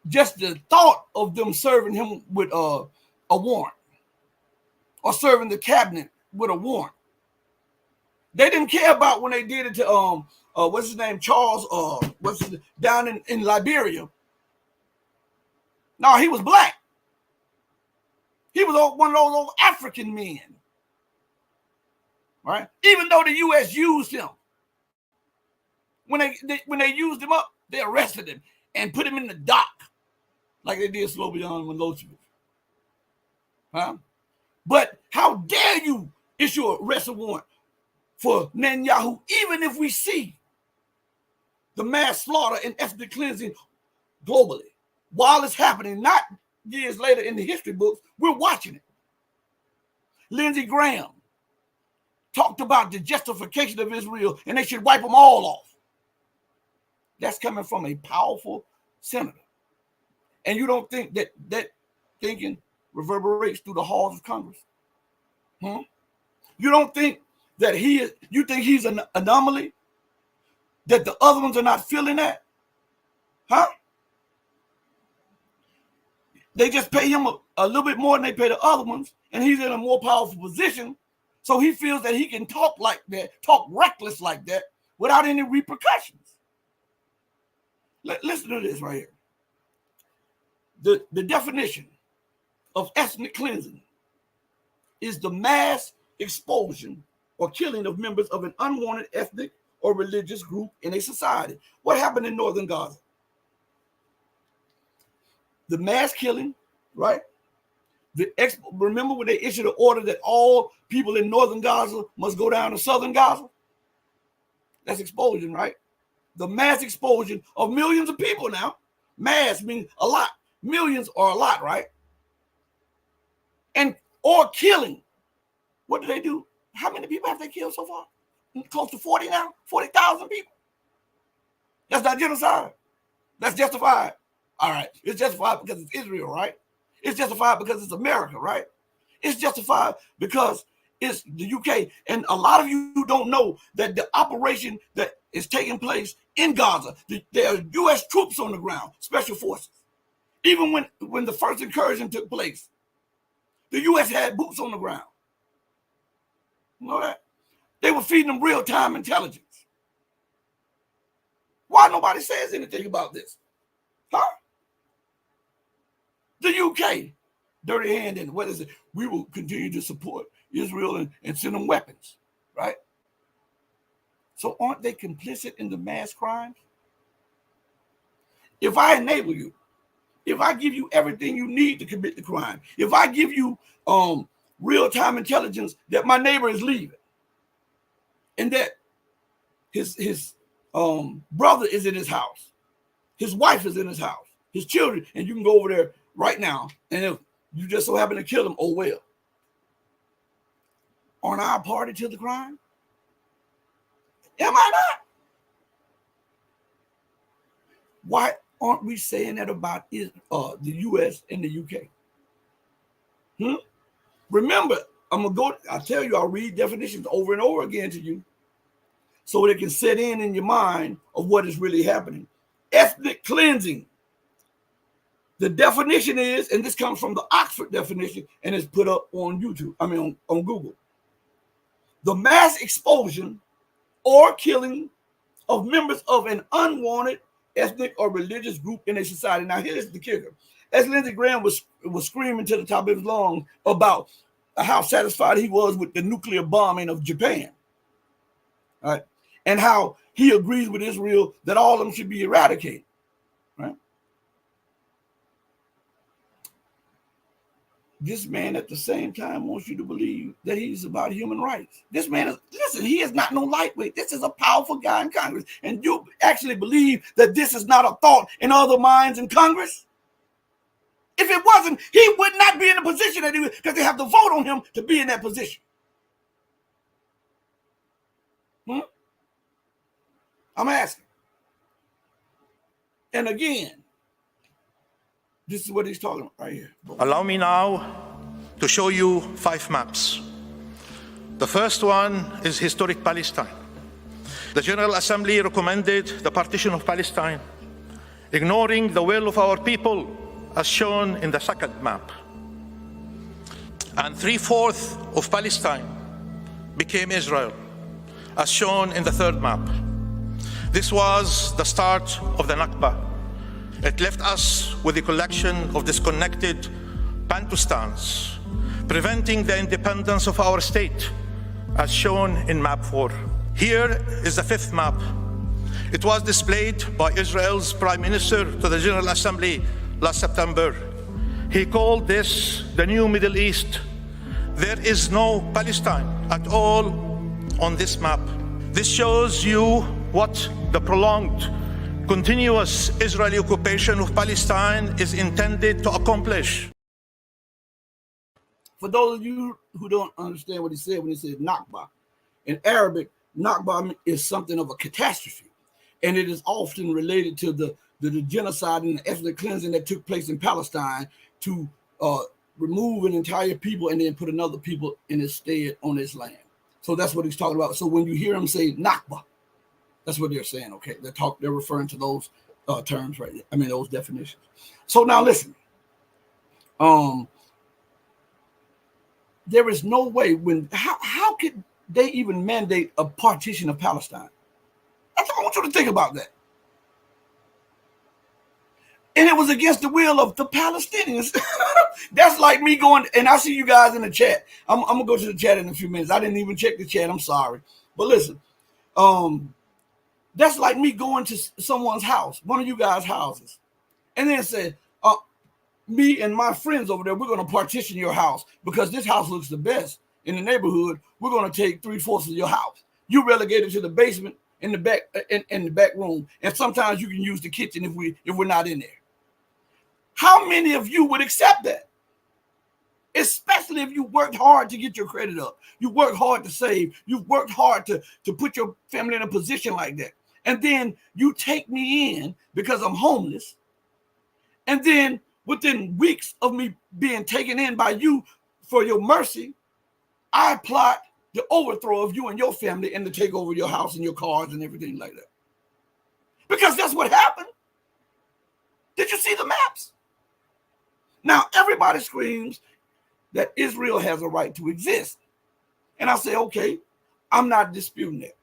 just the thought of them serving him with a warrant or serving the cabinet with a warrant. They didn't care about when they did it to what's his name, Charles, down in Liberia. No, he was black. He was one of those old African men, right? Even though the U.S. used him, when they used him up, they arrested him and put him in the dock, like they did Slobodan Milosevic. Huh? But how dare you issue an arrest warrant for Netanyahu, even if we see the mass slaughter and ethnic cleansing globally, while it's happening, not years later in the history books, we're watching it. Lindsey Graham talked about the justification of Israel and they should wipe them all off. That's coming from a powerful senator. And you don't think that thinking reverberates through the halls of Congress? You don't think that you think he's an anomaly? That the other ones are not feeling that? Huh? They just pay him a little bit more than they pay the other ones, and he's in a more powerful position. So he feels that he can talk like that, talk reckless like that, without any repercussions. Listen to this right here. The definition of ethnic cleansing is the mass expulsion or killing of members of an unwanted ethnic or religious group in a society. What happened in northern Gaza? The mass killing, right? Remember when they issued an order that all people in northern Gaza must go down to southern Gaza? That's expulsion, right? The mass expulsion of millions of people now. Mass means a lot. Millions are a lot, right? Or killing. What do they do? How many people have they killed so far? Close to 40 now? 40,000 people. That's not genocide. That's justified. All right. It's justified because it's Israel, right? It's justified because it's America, right? It's justified because it's the UK. And a lot of you don't know that the operation that is taking place in Gaza, there are U.S. troops on the ground, special forces. Even when the first incursion took place, the U.S. had boots on the ground. You know that? They were feeding them real-time intelligence. Why nobody says anything about this? Huh? The UK, dirty hand in, what is it? We will continue to support Israel and send them weapons, right? So aren't they complicit in the mass crimes? If I enable you, if I give you everything you need to commit the crime, if I give you real-time intelligence that my neighbor is leaving and that his brother is in his house, his wife is in his house, his children, and you can go over there right now, and if you just so happen to kill them, oh well. on our party to the crime? Am I not? Why aren't we saying that about the U.S. and the U.K.? Remember, I'll tell you, I'll read definitions over and over again to you so they can set in your mind of what is really happening. Ethnic cleansing. The definition is, and this comes from the Oxford definition, and it's put up on YouTube, on Google. The mass expulsion or killing of members of an unwanted ethnic or religious group in a society. Now, here's the kicker. As Lindsey Graham was screaming to the top of his lungs about how satisfied he was with the nuclear bombing of Japan, right? And how he agrees with Israel that all of them should be eradicated, right? This man at the same time wants you to believe that he's about human rights. This man is, listen, he is not no lightweight. This is a powerful guy in Congress. And you actually believe that this is not a thought in other minds in Congress? If it wasn't, he would not be in the position that he was, because they have to vote on him to be in that position. I'm asking. And again, this is what he's talking about right here. Allow me now to show you 5 maps. The first one is historic Palestine. The General Assembly recommended the partition of Palestine, ignoring the will of our people, as shown in the second map. And 3/4 of Palestine became Israel, as shown in the third map. This was the start of the Nakba. It left us with a collection of disconnected Bantustans, preventing the independence of our state, as shown in map 4. Here is the 5th map. It was displayed by Israel's Prime Minister to the General Assembly last September. He called this the new Middle East. There is no Palestine at all on this map. This shows you what the prolonged, continuous Israeli occupation of Palestine is intended to accomplish. For those of you who don't understand what he said when he said Nakba, in Arabic, Nakba is something of a catastrophe, and it is often related to the genocide and the ethnic cleansing that took place in Palestine to remove an entire people and then put another people in its stead on its land. So that's what he's talking about. So when you hear him say Nakba, that's what they're saying, okay? They're referring to those terms right there. Those definitions. So now listen. There is no way how could they even mandate a partition of Palestine? I want you to think about that. And it was against the will of the Palestinians. That's like me going, and I see you guys in the chat. I'm gonna go to the chat in a few minutes. I didn't even check the chat. I'm sorry. But listen, that's like me going to someone's house, one of you guys' houses, and then say, me and my friends over there, we're going to partition your house because this house looks the best in the neighborhood. We're going to take 3/4 of your house. You relegated to the basement in the back in the back room, and sometimes you can use the kitchen if we're not in there. How many of you would accept that? Especially if you worked hard to get your credit up. You worked hard to save. You've worked hard to put your family in a position like that. And then you take me in because I'm homeless. And then within weeks of me being taken in by you for your mercy, I plot the overthrow of you and your family and to take over your house and your cars and everything like that. Because that's what happened. Did you see the maps? Now, everybody screams that Israel has a right to exist. And I say, okay, I'm not disputing that.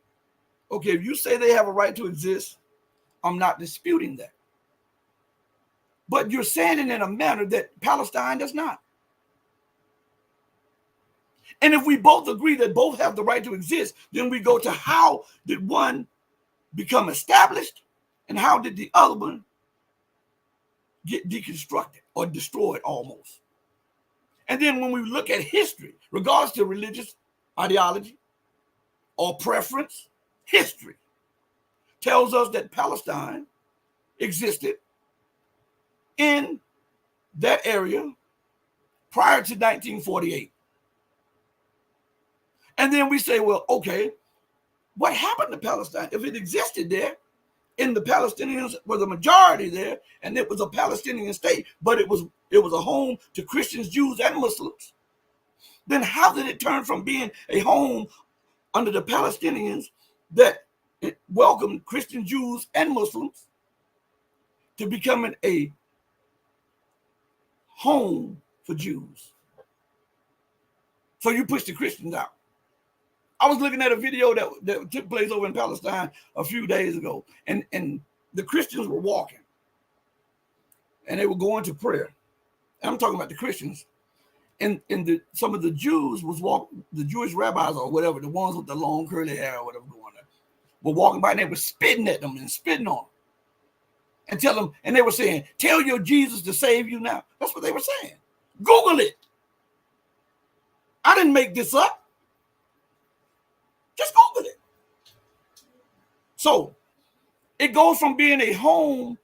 Okay, if you say they have a right to exist, I'm not disputing that. But you're saying it in a manner that Palestine does not. And if we both agree that both have the right to exist, then we go to how did one become established and how did the other one get deconstructed or destroyed almost. And then when we look at history, regardless to religious ideology or preference, history tells us that Palestine existed in that area prior to 1948. And then we say, well, okay, what happened to Palestine? If it existed there, and the Palestinians were the majority there, and it was a Palestinian state, but it was a home to Christians, Jews, and Muslims, then how did it turn from being a home under the Palestinians that it welcomed Christian Jews and Muslims to becoming a home for Jews? So you push the Christians out. I was looking at a video that took place over in Palestine a few days ago, and the Christians were walking, and they were going to prayer. And I'm talking about the Christians, and some of the Jews was walking, the Jewish rabbis or whatever, the ones with the long curly hair or whatever going there, were walking by, and they were spitting at them and spitting on them, and they were saying, "Tell your Jesus to save you now." That's what they were saying. Google it. I didn't make this up. Just Google it. So it goes from being a home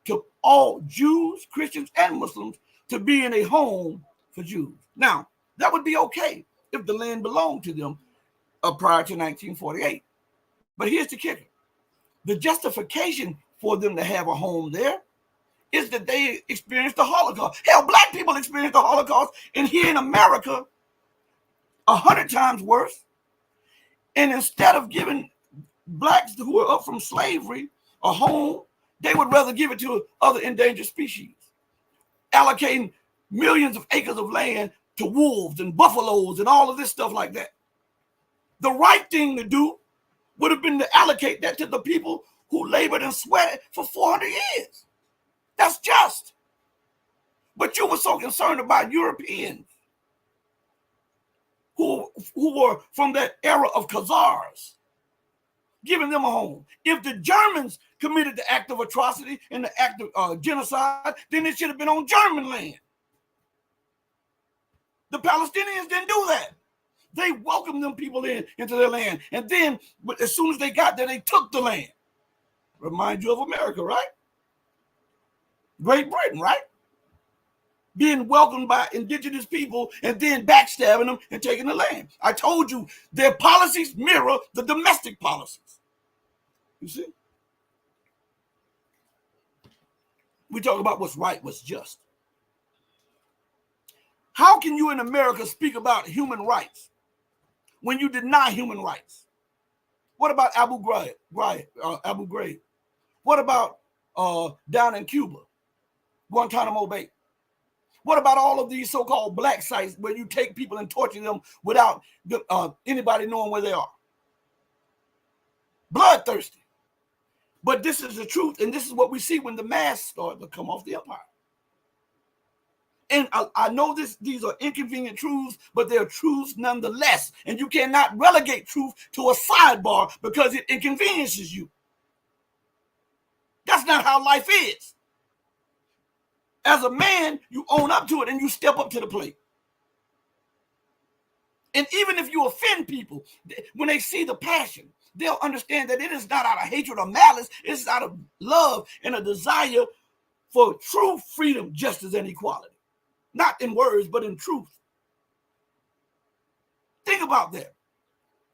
to all Jews, Christians, and Muslims to being a home for Jews. Now, that would be okay if the land belonged to them prior to 1948. But here's the kicker. The justification for them to have a home there is that they experienced the Holocaust. Hell, black people experienced the Holocaust, and here in America, 100 times worse. And instead of giving blacks who were up from slavery a home, they would rather give it to other endangered species, allocating millions of acres of land to wolves and buffaloes and all of this stuff like that. The right thing to do would have been to allocate that to the people who labored and sweated for 400 years. That's just. But you were so concerned about Europeans who were from that era of Khazars, giving them a home. If the Germans committed the act of atrocity and the act of genocide, then it should have been on German land. The Palestinians didn't do that. They welcomed them people into their land. And then, as soon as they got there, they took the land. Remind you of America, right? Great Britain, right? Being welcomed by indigenous people and then backstabbing them and taking the land. I told you, their policies mirror the domestic policies. You see? We talk about what's right, what's just. How can you in America speak about human rights when you deny human rights? What about Abu Ghraib? What about down in Cuba, Guantanamo Bay? What about all of these so-called black sites where you take people and torture them without anybody knowing where they are? Bloodthirsty. But this is the truth, and this is what we see when the masks start to come off the empire. And I know these are inconvenient truths, but they're truths nonetheless. And you cannot relegate truth to a sidebar because it inconveniences you. That's not how life is. As a man, you own up to it and you step up to the plate. And even if you offend people, when they see the passion, they'll understand that it is not out of hatred or malice. It's out of love and a desire for true freedom, justice, and equality. Not in words, but in truth. Think about that.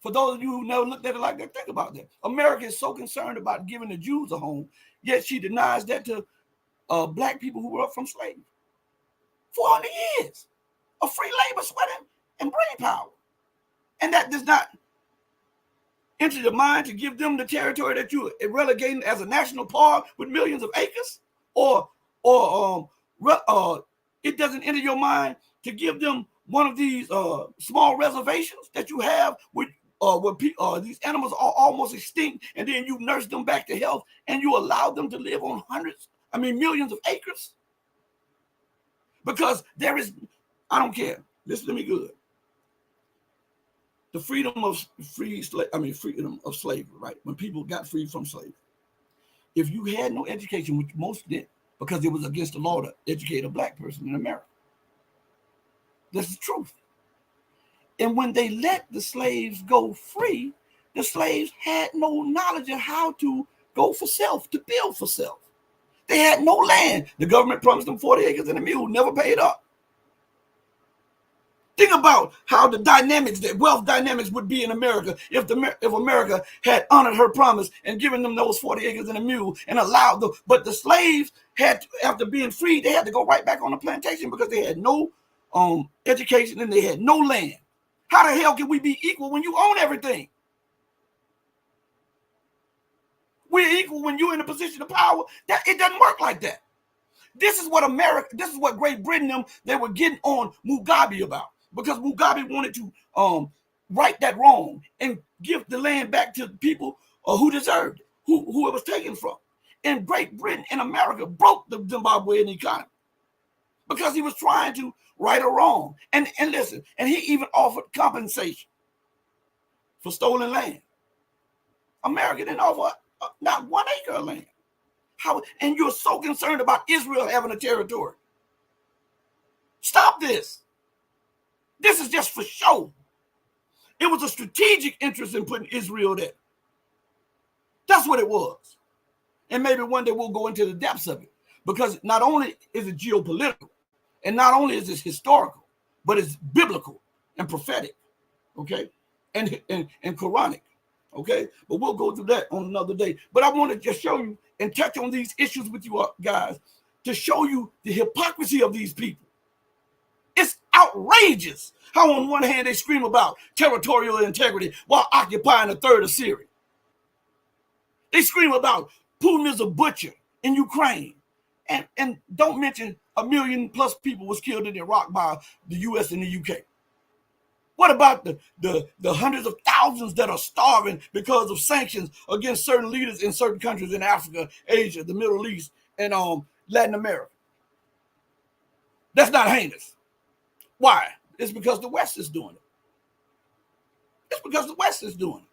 For those of you who never looked at it like that, think about that. America is so concerned about giving the Jews a home, yet she denies that to black people who were up from slavery. 400 years of free labor, sweating, and brain power. And that does not enter the mind to give them the territory that you're relegating as a national park with millions of acres, or it doesn't enter your mind to give them one of these small reservations that you have with where these animals are almost extinct, and then you nurse them back to health and you allow them to live on millions of acres. Because there is, I don't care, listen to me good, the freedom of freedom of slavery, right? When people got free from slavery, if you had no education, which most didn't, because it was against the law to educate a black person in America. That's the truth. And when they let the slaves go free, the slaves had no knowledge of how to go for self, to build for self. They had no land. The government promised them 40 acres and a mule, never paid up. Think about how the dynamics, the wealth dynamics would be in America if America had honored her promise and given them those 40 acres and a mule and allowed them. But the slaves had to, after being freed, they had to go right back on the plantation because they had no education and they had no land. How the hell can we be equal when you own everything? We're equal when you're in a position of power. That it doesn't work like that. This is what Great Britain they were getting on Mugabe about, because Mugabe wanted to right that wrong and give the land back to the people who deserved it, who it was taken from. And Great Britain and America broke the Zimbabwean economy because he was trying to right a wrong. And listen, and he even offered compensation for stolen land. America didn't offer not 1 acre of land. How? And you're so concerned about Israel having a territory. Stop this. This is just for show. It was a strategic interest in putting Israel there. That's what it was. And maybe one day we'll go into the depths of it, because not only is it geopolitical, and not only is it historical, but it's biblical and prophetic, okay, and Quranic, okay. But we'll go through that on another day. But I want to just show you and touch on these issues with you guys to show you the hypocrisy of these people. It's outrageous how on one hand they scream about territorial integrity while occupying a third of Syria. They scream about Putin is a butcher in Ukraine, and don't mention 1 million plus people was killed in Iraq by the US and the UK. What about the hundreds of thousands that are starving because of sanctions against certain leaders in certain countries in Africa, Asia, the Middle East, and Latin America? That's not heinous. Why? It's because the West is doing it. It's because the West is doing it.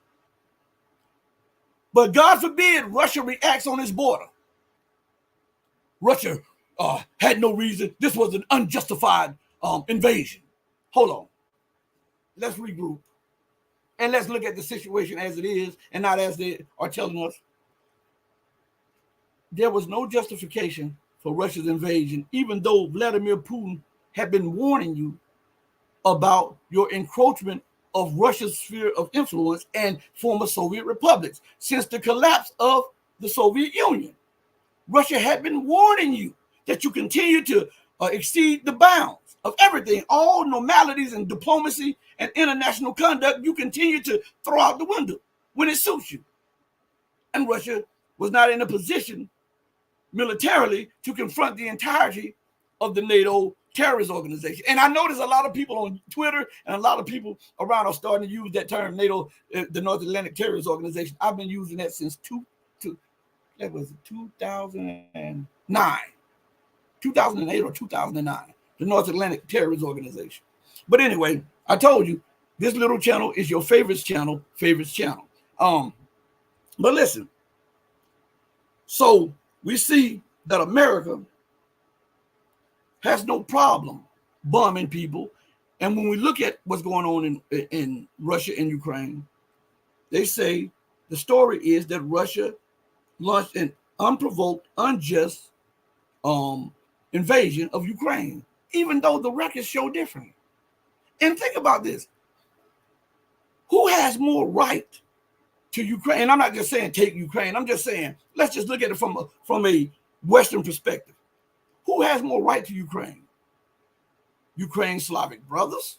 But God forbid Russia reacts on its border. Russia had no reason. This was an unjustified invasion. Hold on. Let's regroup. And let's look at the situation as it is and not as they are telling us. There was no justification for Russia's invasion, even though Vladimir Putin had been warning you about your encroachment of Russia's sphere of influence and former Soviet republics. Since the collapse of the Soviet Union, Russia had been warning you that you continue to exceed the bounds of everything, all normalities and diplomacy and international conduct. You continue to throw out the window when it suits you. And Russia was not in a position militarily to confront the entirety of the NATO terrorist organization. And I notice a lot of people on Twitter and a lot of people around are starting to use that term, NATO, the North Atlantic Terrorist Organization. I've been using that since 2009, 2008 or 2009, the North Atlantic Terrorist Organization. But anyway, I told you, this little channel is your favorites channel. But listen, so we see that America has no problem bombing people. And when we look at what's going on in Russia and Ukraine, they say the story is that Russia launched an unprovoked, unjust invasion of Ukraine, even though the records show differently. And think about this. Who has more right to Ukraine? And I'm not just saying take Ukraine. I'm just saying, let's just look at it from a Western perspective. Who has more right to Ukraine? Ukraine's Slavic brothers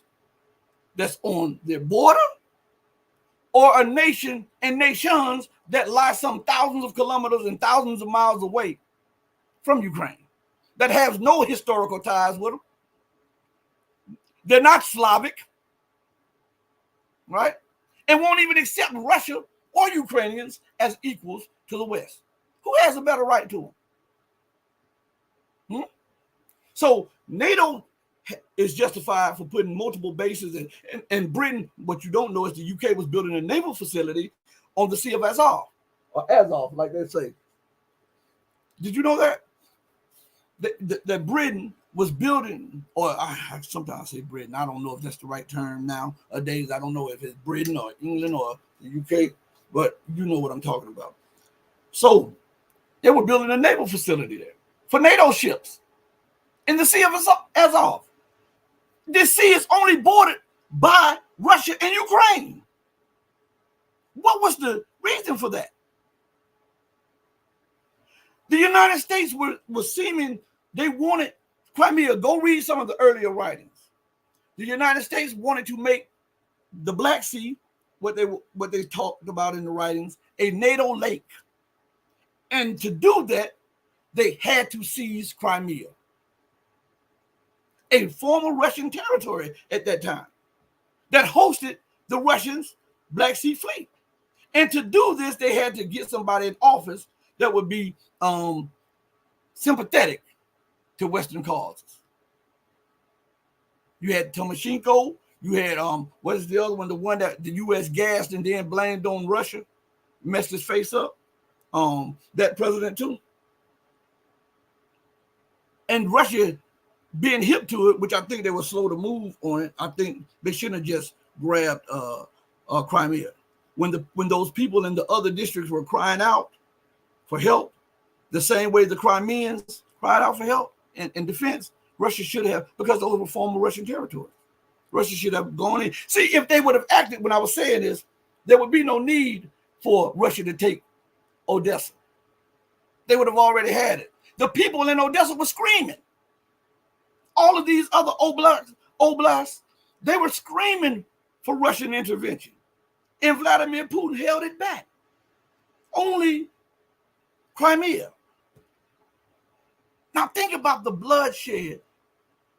that's on their border, or a nation and nations that lie some thousands of kilometers and thousands of miles away from Ukraine that has no historical ties with them? They're not Slavic, right? And won't even accept Russia or Ukrainians as equals to the West. Who has a better right to them? So NATO is justified for putting multiple bases and Britain. What you don't know is the UK was building a naval facility on the Sea of Azov, or Azov, like they say. Did you know that? That Britain was building, or sometimes I say Britain. I don't know if that's the right term nowadays. I don't know if it's Britain or England or the UK, but you know what I'm talking about. So they were building a naval facility there for NATO ships in the Sea of Azov. This sea is only bordered by Russia and Ukraine. What was the reason for that? The United States was seeming they wanted Crimea. Go read some of the earlier writings. The United States wanted to make the Black Sea, what they talked about in the writings, a NATO lake. And to do that, they had to seize Crimea, a former Russian territory at that time that hosted the Russians' Black Sea Fleet. And to do this, they had to get somebody in office that would be sympathetic to Western causes. You had Timoshenko. You had what is the other one? The one that the U.S. gassed and then blamed on Russia, messed his face up. That president too. And Russia being hip to it, which I think they were slow to move on it. I think they shouldn't have just grabbed Crimea. When those people in the other districts were crying out for help, the same way the Crimeans cried out for help and defense, Russia should have, because those were former Russian territories. Russia should have gone in. See, if they would have acted when I was saying this, there would be no need for Russia to take Odessa. They would have already had it. The people in Odessa were screaming. All of these other oblasts, they were screaming for Russian intervention. And Vladimir Putin held it back. Only Crimea. Now think about the bloodshed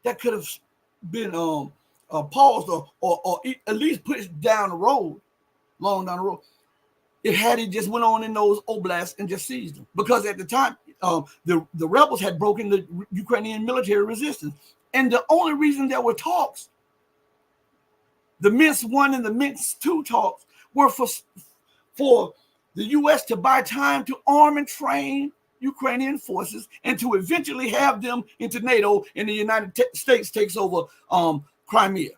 that could have been paused or at least pushed down the road, long down the road. It had it just went on in those oblasts and just seized them. Because at the time, the rebels had broken the Ukrainian military resistance. And the only reason there were talks, the Minsk I and the Minsk II talks, were for the U.S. to buy time to arm and train Ukrainian forces and to eventually have them into NATO, and the United States takes over Crimea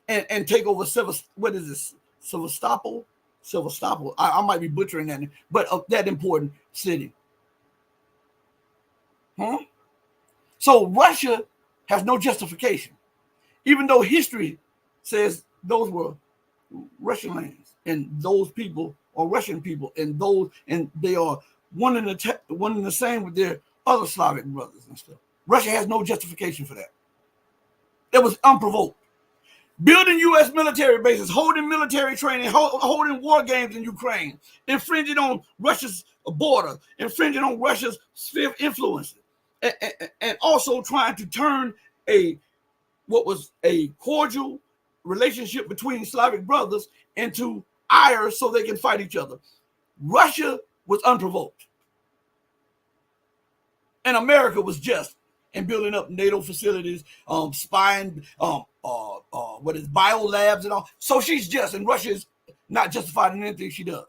and take over Sevastopol. I might be butchering that, but that important city. So Russia has no justification, even though history says those were Russian lands and those people are Russian people, and they are one and the same with their other Slavic brothers and stuff. Russia has no justification for that. It was unprovoked. Building U.S. military bases, holding military training, holding war games in Ukraine, infringing on Russia's border, infringing on Russia's sphere of influence, and also trying to turn what was a cordial relationship between Slavic brothers into ire so they can fight each other. Russia was unprovoked. And America was just in building up NATO facilities, spying, bio labs and all. So she's just, and Russia is not justified in anything she does.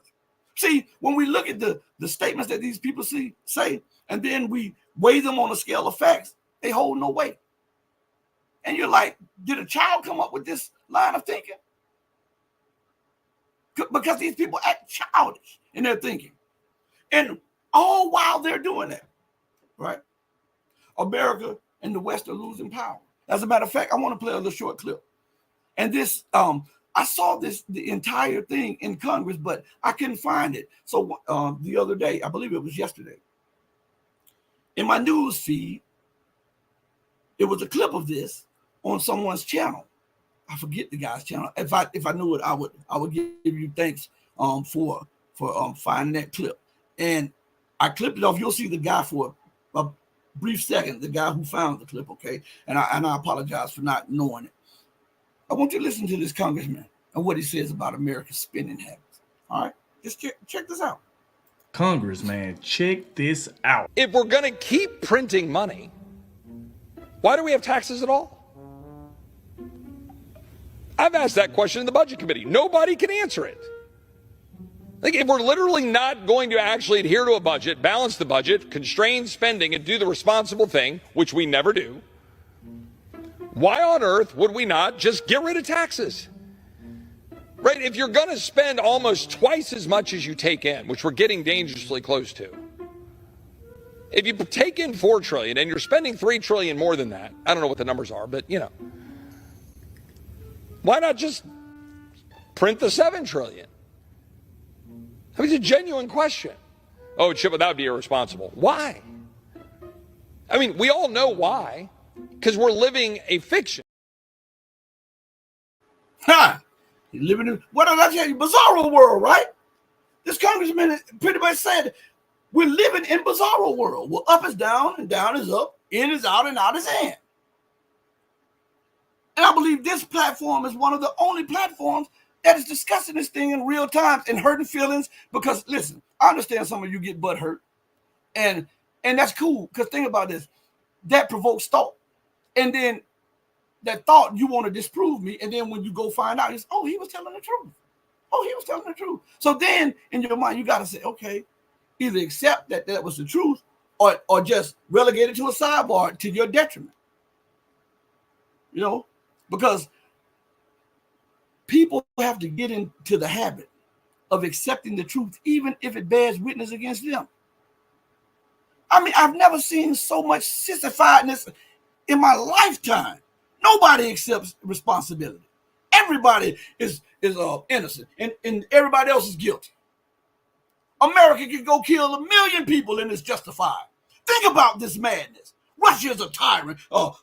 See, when we look at the statements that these people say, and then we weigh them on a scale of facts, they hold no weight. And you're like, did a child come up with this line of thinking? Because these people act childish in their thinking. And all while they're doing that, right? America and the West are losing power. As a matter of fact, I want to play a little short clip. And this, I saw the entire thing in Congress, but I couldn't find it. So the other day, I believe it was yesterday, in my news feed, it was a clip of this on someone's channel. I forget the guy's channel. If I knew it, I would give you thanks for finding that clip. And I clipped it off. You'll see the guy for a brief second, the guy who found the clip, okay? And I apologize for not knowing it. I want you to listen to this congressman and what he says about America's spending habits. All right? Just check this out. Congressman, check this out. If we're going to keep printing money, why do we have taxes at all? I've asked that question in the Budget Committee. Nobody can answer it. Like, if we're literally not going to actually adhere to a budget, balance the budget, constrain spending, and do the responsible thing, which we never do, why on earth would we not just get rid of taxes? Right? If you're going to spend almost twice as much as you take in, which we're getting dangerously close to, If you take in $4 trillion and you're spending $3 trillion more than that, I don't know what the numbers are, but why not just print the $7 trillion? I mean, it's a genuine question. Oh, Chip, that would be irresponsible. Why? I mean, we all know why, because we're living a fiction. Ha! You're living in, what did I tell you? Bizarro world, right? This congressman pretty much said, we're living in bizarro world. Well, up is down and down is up, in is out and out is in. And I believe this platform is one of the only platforms that is discussing this thing in real time and hurting feelings. Because listen, I understand some of you get butt hurt, and that's cool. Because think about this, that provokes thought, and then that thought you want to disprove me, and then when you go find out, it's he was telling the truth. Oh, he was telling the truth. So then in your mind, you got to say, okay, either accept that was the truth, or just relegate it to a sidebar to your detriment. Because people have to get into the habit of accepting the truth, even if it bears witness against them. I mean, I've never seen so much sissifiedness in my lifetime. Nobody accepts responsibility. Everybody is innocent, and everybody else is guilty. America can go kill 1 million people and it's justified. Think about this madness. Russia is a tyrant.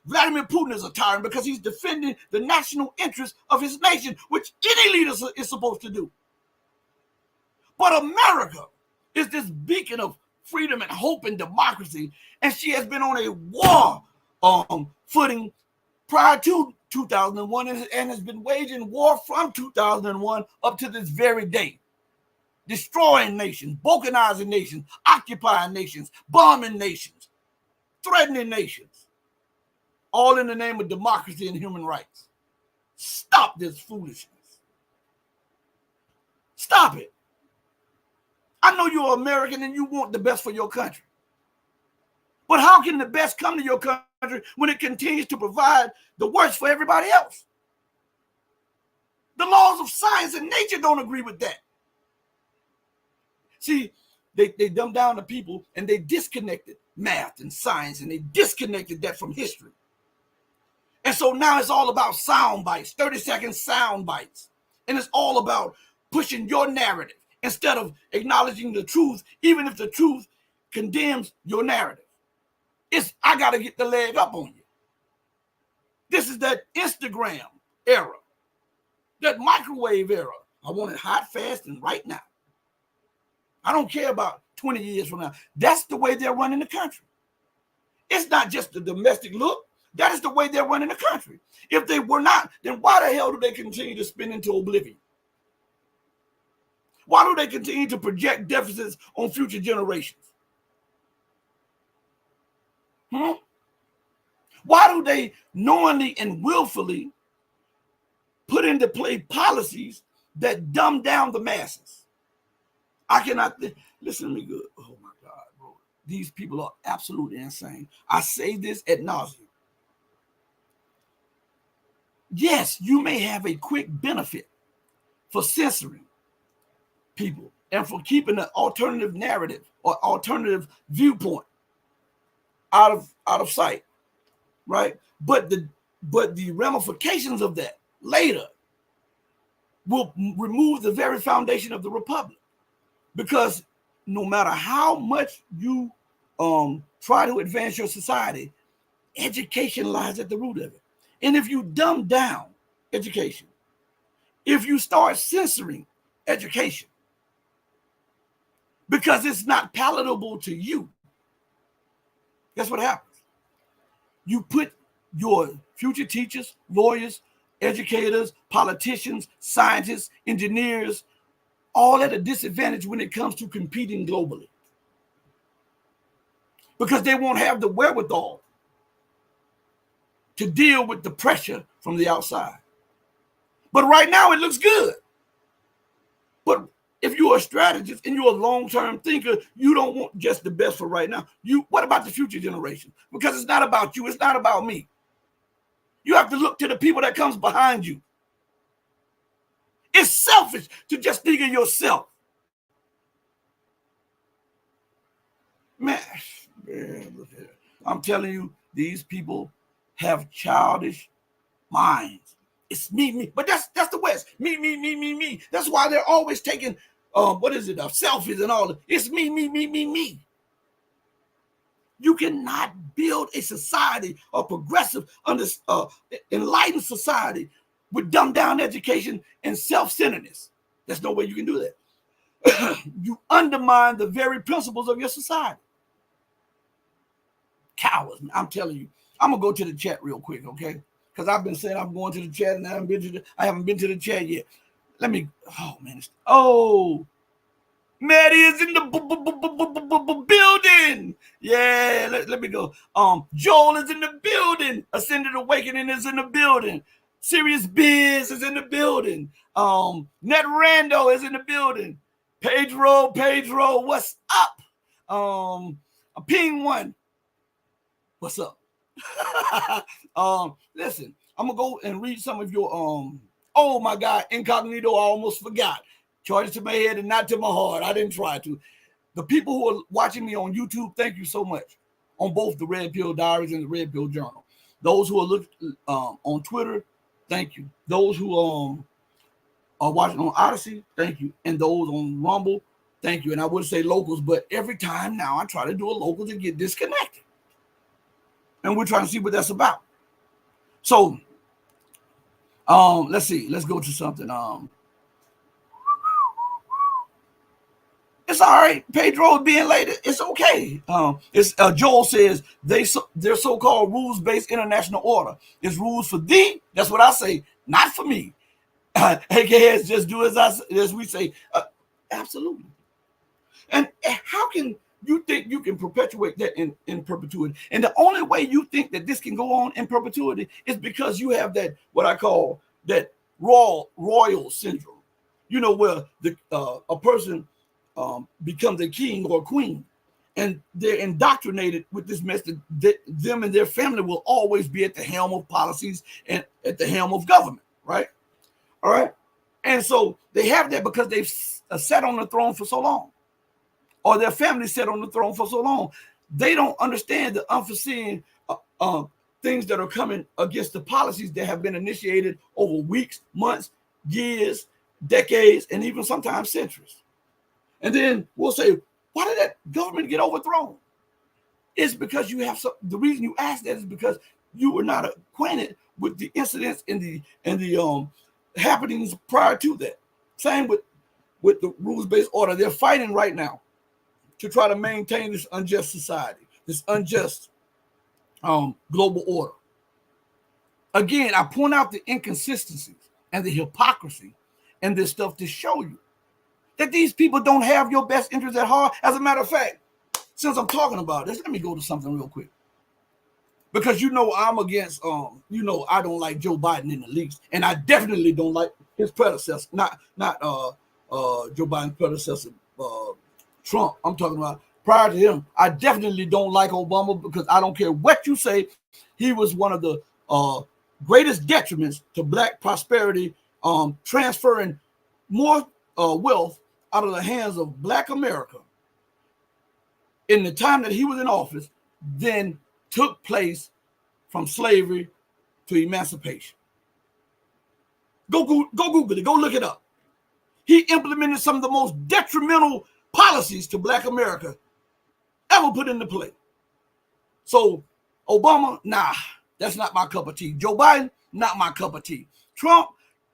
Vladimir Putin is a tyrant because he's defending the national interest of his nation, which any leader is supposed to do. But America is this beacon of freedom and hope and democracy, and she has been on a war footing prior to 2001 and has been waging war from 2001 up to this very day. Destroying nations, balkanizing nations, occupying nations, bombing nations, threatening nations, all in the name of democracy and human rights. Stop this foolishness. Stop it. I know you're American and you want the best for your country. But how can the best come to your country when it continues to provide the worst for everybody else? The laws of science and nature don't agree with that. See, they dumbed down the people and they disconnected math and science, and they disconnected that from history. And so now it's all about sound bites, 30-second sound bites. And it's all about pushing your narrative instead of acknowledging the truth, even if the truth condemns your narrative. I got to get the leg up on you. This is that Instagram era, that microwave era. I want it hot, fast, and right now. I don't care about 20 years from now. That's the way they're running the country. It's not just the domestic look. That is the way they're running the country. If they were not, then why the hell do they continue to spin into oblivion? Why do they continue to project deficits on future generations? Why do they knowingly and willfully put into play policies that dumb down the masses? I cannot listen to me good. Oh my God, bro. These people are absolutely insane. I say this ad nauseum. Yes, you may have a quick benefit for censoring people and for keeping an alternative narrative or alternative viewpoint out of sight, right? But the ramifications of that later will remove the very foundation of the republic. Because no matter how much you try to advance your society, education lies at the root of it. And if you dumb down education, if you start censoring education because it's not palatable to you, guess what happens? You put your future teachers, lawyers, educators, politicians, scientists, engineers, all at a disadvantage when it comes to competing globally. Because they won't have the wherewithal to deal with the pressure from the outside. But right now it looks good. But if you're a strategist and you're a long-term thinker, you don't want just the best for right now. What about the future generation? Because it's not about you, it's not about me. You have to look to the people that comes behind you. It's selfish to just think of yourself. Man, here. I'm telling you, these people have childish minds. It's me. But that's the West. Me. That's why they're always taking selfies and all. It's me. You cannot build a society, a progressive, enlightened society with dumbed down education and self-centeredness. There's no way you can do that. You undermine the very principles of your society. Cowards, I'm telling you. I'm gonna go to the chat real quick, okay? Because I've been saying I'm going to the chat and I haven't been to the chat yet. Maddie is in the building. Yeah, let me go. Joel is in the building. Ascended Awakening is in the building. Serious Biz is in the building. Net Rando is in the building. Pedro, what's up? A Ping One, what's up? Listen, I'm gonna go and read some of your oh my God, Incognito, I almost forgot. Charge it to my head and not to my heart. I didn't try to. The people who are watching me on YouTube, thank you so much. On both the Red Pill Diaries and the Red Pill Journal. Those who are looking on Twitter, thank you. Those who are watching on Odyssey, thank you. And those on Rumble, thank you. And I would say locals, but every time now I try to do a local to get disconnected. And we're trying to see what that's about. So let's see. Let's go to something. It's all right. Pedro being late. It's okay. Joel says their so-called rules-based international order is rules for thee. That's what I say, not for me. AKA just do as we say. Absolutely. And how can you think you can perpetuate that in perpetuity? And the only way you think that this can go on in perpetuity is because you have that, what I call that royal syndrome. You know, where a person becomes a king or a queen, and they're indoctrinated with this message that them and their family will always be at the helm of policies and at the helm of government, right? All right. And so they have that because they've sat on the throne for so long, or their family sat on the throne for so long. They don't understand the unforeseen things that are coming against the policies that have been initiated over weeks, months, years, decades, and even sometimes centuries. And then we'll say, why did that government get overthrown? It's because you have the reason you ask that is because you were not acquainted with the incidents and the happenings prior to that. Same with the rules-based order. They're fighting right now to try to maintain this unjust society, this unjust global order. Again, I point out the inconsistencies and the hypocrisy and this stuff to show you that these people don't have your best interest at heart. As a matter of fact, since I'm talking about this, let me go to something real quick. Because I'm against, I don't like Joe Biden in the least. And I definitely don't like his predecessor, not Joe Biden's predecessor, Trump. I'm talking about prior to him. I definitely don't like Obama because I don't care what you say. He was one of the greatest detriments to Black prosperity, transferring more wealth out of the hands of Black America in the time that he was in office than took place from slavery to emancipation. Go Google it. Go look it up. He implemented some of the most detrimental policies to Black America ever put into play. So Obama, nah, that's not my cup of tea. Joe Biden, not my cup of tea. Trump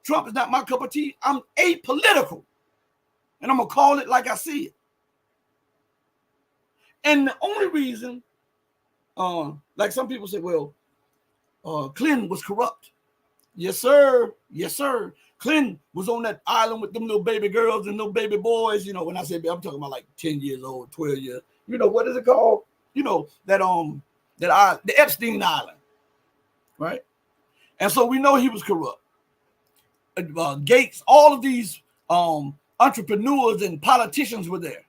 is not my cup of tea. I'm apolitical. And I'm going to call it like I see it. And the only reason, like some people say, well, Clinton was corrupt. Yes, sir. Yes, sir. Clinton was on that island with them little baby girls and little baby boys. When I say I'm talking about like 10 years old, 12 years. What is it called? The Epstein Island, right? And so we know he was corrupt. Gates, all of these entrepreneurs and politicians were there.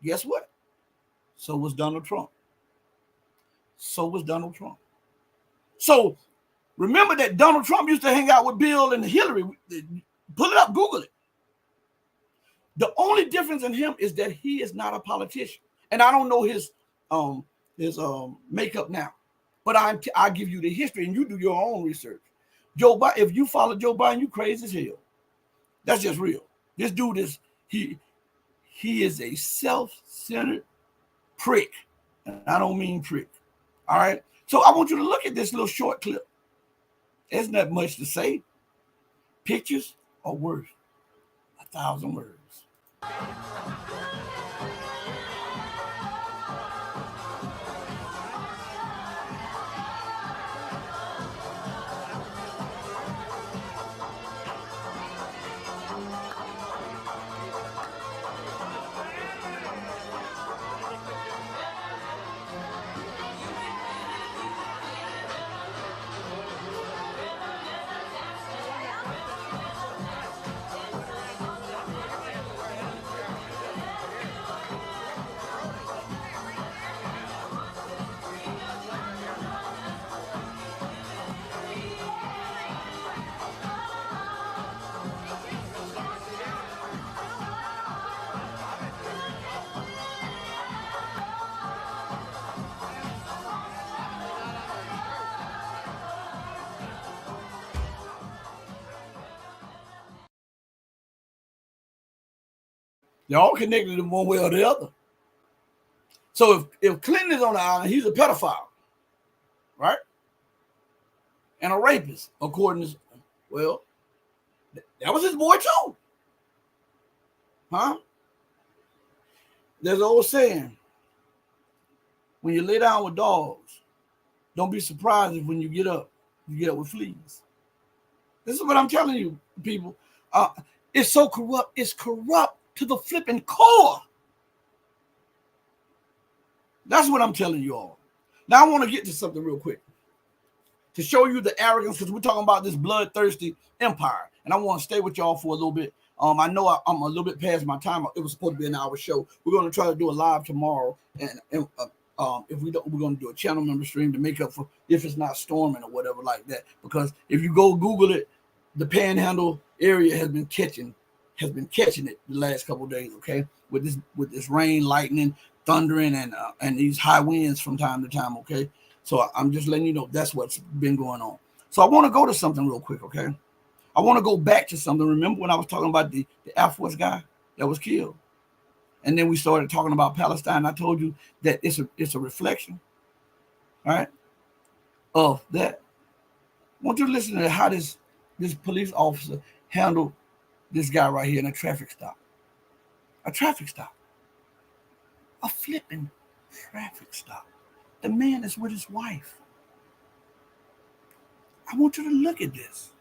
Guess what? So was Donald Trump. So remember that Donald Trump used to hang out with Bill and Hillary. Pull it up, Google it. The only difference in him is that he is not a politician. And I don't know his makeup now. But I give you the history and you do your own research. Joe Biden, if you follow Joe Biden, you crazy as hell. That's just real. This dude is he is a self-centered prick. And I don't mean prick. All right. So I want you to look at this little short clip. There's not much to say. Pictures are worth 1,000 words. They're all connected in one way or the other. So if Clinton is on the island, he's a pedophile, right? And a rapist, according to, well, that was his boy too. Huh? There's an old saying, when you lay down with dogs, don't be surprised if when you get up with fleas. This is what I'm telling you, people. It's so corrupt. It's corrupt to the flipping core. That's what I'm telling you all. Now I want to get to something real quick to show you the arrogance, because we're talking about this bloodthirsty empire, and I want to stay with y'all for a little bit. I know I'm a little bit past my time. It was supposed to be an hour show. We're going to try to do a live tomorrow, and if we don't, we're going to do a channel member stream to make up for if it's not storming or whatever like that. Because if you go Google it, the Panhandle area has been catching it the last couple of days. Okay, with this rain, lightning, thundering, and these high winds from time to time. Okay, so I'm just letting you know that's what's been going on. So I want to go to something real quick. Okay, I want to go back to something. Remember when I was talking about the Air Force guy that was killed, and then we started talking about Palestine. I told you that it's a reflection, right, of that. I want you to listen to how this police officer handled this guy right here in a traffic stop. A traffic stop. A flipping traffic stop. The man is with his wife. I want you to look at this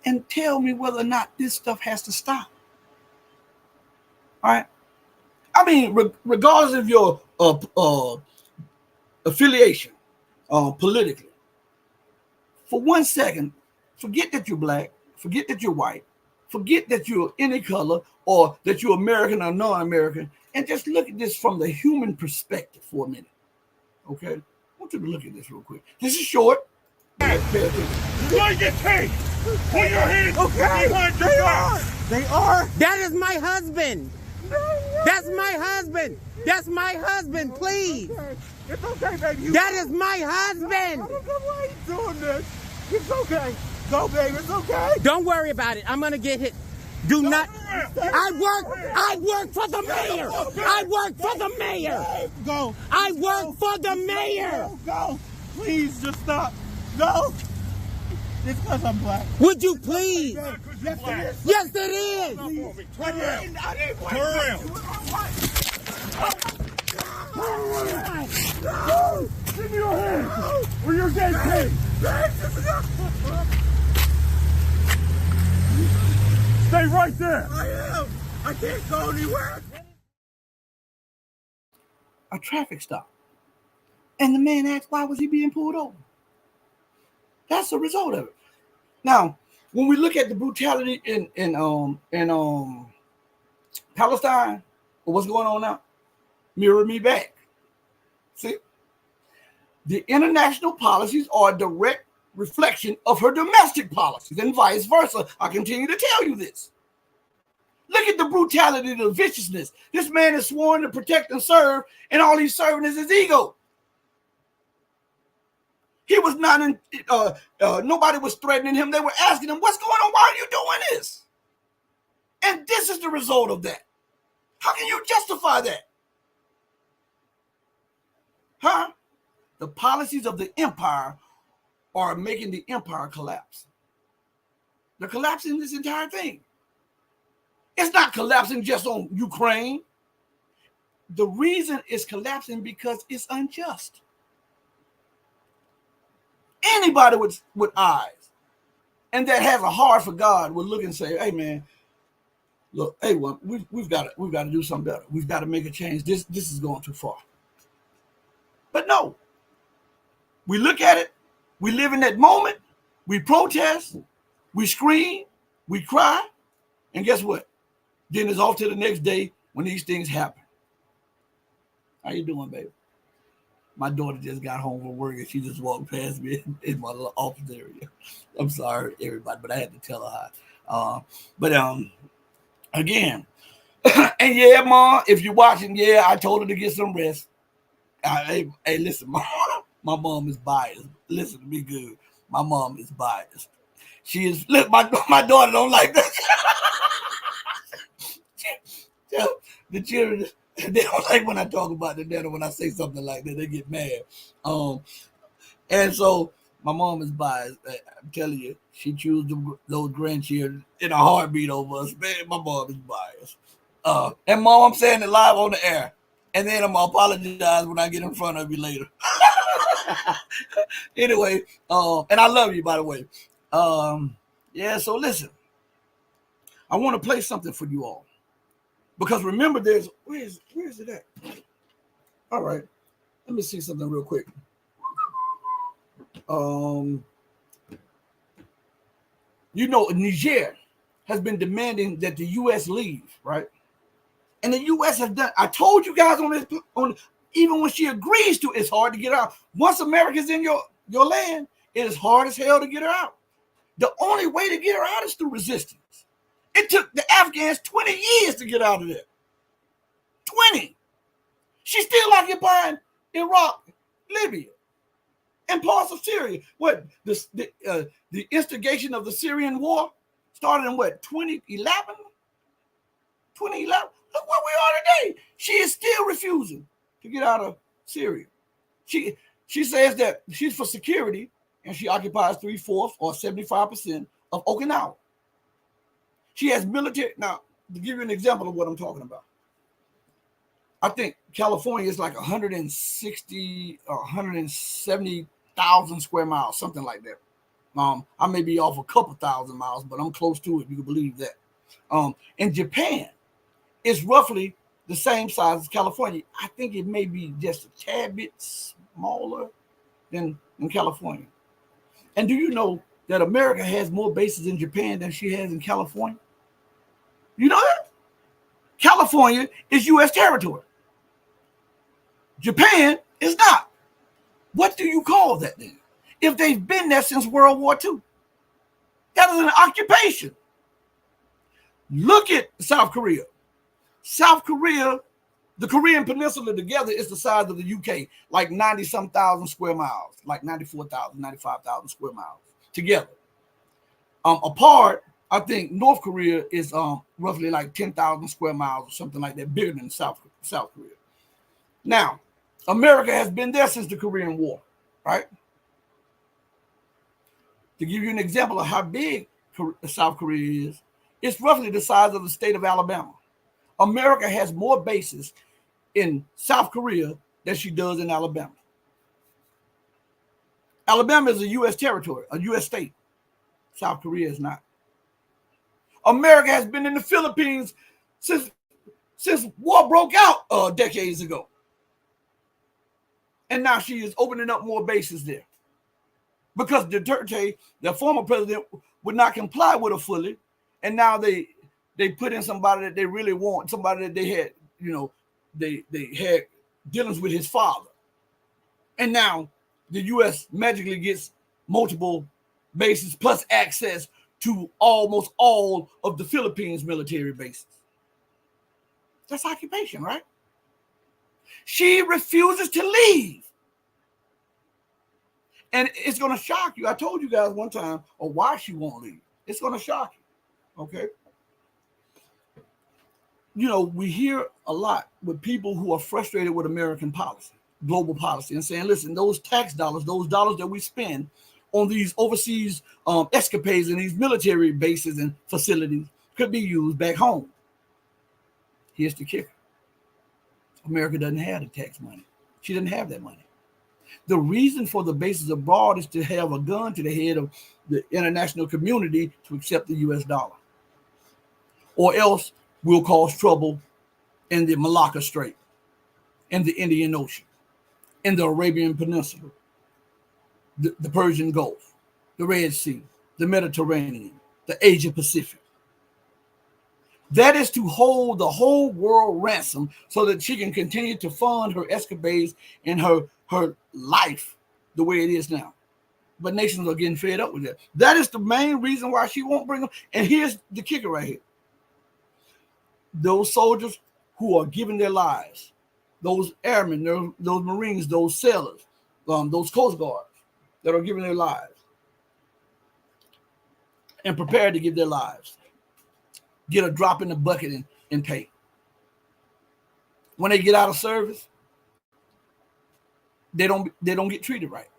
and tell me whether or not this stuff has to stop. All right? I mean, regardless of your affiliation politically, for 1 second, forget that you're black, forget that you're white, forget that you're any color or that you're American or non-American, and just look at this from the human perspective for a minute. Okay? I want you to look at this real quick. This is short. You're going to get paid. Put your hands behind your back. They are. That is my husband. That's my husband. That's my husband, please. It's okay, baby. That is my husband. I don't know why he's doing this. It's okay. Go, baby. It's okay. Don't worry about it. I'm going to get hit. Do not. I work for the mayor. I work for the mayor. Go. I work for the mayor. Go. Please just stop. Go. It's because I'm black. Would you please? Yes, it is. Yes, it is. Turn around. Turn around. No! Give me your hand! Or you're getting paid! Stay right there! I am! I can't go anywhere! A traffic stop. And the man asked, why was he being pulled over? That's the result of it. Now, when we look at the brutality in Palestine, or what's going on now, mirror me back. See? The international policies are a direct reflection of her domestic policies and vice versa. I continue to tell you this. Look at the brutality, the viciousness. This man is sworn to protect and serve, and all he's serving is his ego. He was not in, nobody was threatening him. They were asking him, what's going on? Why are you doing this? And this is the result of that. How can you justify that? Huh? The policies of the empire are making the empire collapse. They're collapsing this entire thing. It's not collapsing just on Ukraine. The reason it's collapsing because it's unjust. Anybody with eyes and that has a heart for God will look and say, hey man, look, hey, well, we've got to do something better. We've got to make a change. This is going too far. But no, we look at it, we live in that moment, we protest, we scream, we cry, and guess what? Then it's off to the next day when these things happen. How you doing, baby? My daughter just got home from work and she just walked past me in my little office area. I'm sorry, everybody, but I had to tell her hi. Again, and yeah, Mom, if you're watching, yeah, I told her to get some rest. Hey, listen, my mom is biased. Listen to me good. My mom is biased. She is. Look, my daughter don't like that. The children, they don't like when I talk about the dad. When I say something like that, they get mad. And so my mom is biased. I'm telling you, she chooses those grandchildren in a heartbeat over us. Man, my mom is biased. And Mom, I'm saying it live on the air. And then I'm going to apologize when I get in front of you later. Anyway, and I love you, by the way. Yeah, so listen. I want to play something for you all. Because remember, where is it at? All right. Let me see something real quick. You know, Niger has been demanding that the U.S. leave, right? And the U.S. has done. I told you guys even when she agrees to, it's hard to get her out. Once America's in your land, it is hard as hell to get her out. The only way to get her out is through resistance. It took the Afghans 20 years to get out of there. 20. She's still occupying Iraq, Libya, and parts of Syria. What the instigation of the Syrian war started in what, 2011? 2011. Look where we are today. She is still refusing to get out of Syria. She says that she's for security, and she occupies 3/4 or 75% of Okinawa. She has military. Now, to give you an example of what I'm talking about, I think California is like 160 or 170,000 square miles, something like that. I may be off a couple thousand miles, but I'm close to it. You can believe that. In Japan, it's roughly the same size as California. I think it may be just a tad bit smaller than in California. And do you know that America has more bases in Japan than she has in California? You know that? California is U.S. territory. Japan is not. What do you call that then? If they've been there since World War II. That is an occupation. Look at South Korea. South Korea, the Korean Peninsula together is the size of the UK, like 90-some thousand square miles, like 94,000, 95,000 square miles together. Apart, I think North Korea is roughly like 10,000 square miles or something like that, bigger than South Korea. Now, America has been there since the Korean War, right? To give you an example of how big South Korea is, it's roughly the size of the state of Alabama. America has more bases in South Korea than she does in Alabama. Alabama is a U.S. territory, a U.S. state. South Korea is not. America has been in the Philippines since war broke out decades ago. And now she is opening up more bases there. Because Duterte, the former president, would not comply with her fully. And now they put in somebody that they really want, somebody that they had, they had dealings with his father. And now the U.S. magically gets multiple bases plus access to almost all of the Philippines military bases. That's occupation, right? She refuses to leave. And it's going to shock you. I told you guys one time why she won't leave. It's going to shock you. Okay. You know, we hear a lot with people who are frustrated with American policy, global policy, and saying, listen, those tax dollars, those dollars that we spend on these overseas escapades and these military bases and facilities could be used back home. Here's the kicker. America doesn't have the tax money. She doesn't have that money. The reason for the bases abroad is to have a gun to the head of the international community to accept the US dollar. Or else we'll cause trouble in the Malacca Strait, in the Indian Ocean, in the Arabian Peninsula, the Persian Gulf, the Red Sea, the Mediterranean, the Asia Pacific. That is to hold the whole world ransom so that she can continue to fund her escapades and her life the way it is now. But nations are getting fed up with that. That is the main reason why she won't bring them. And here's the kicker right here. Those soldiers who are giving their lives, those airmen, those Marines, those sailors, those Coast Guards that are giving their lives and prepared to give their lives, get a drop in the bucket in pay. When they get out of service, they don't get treated right.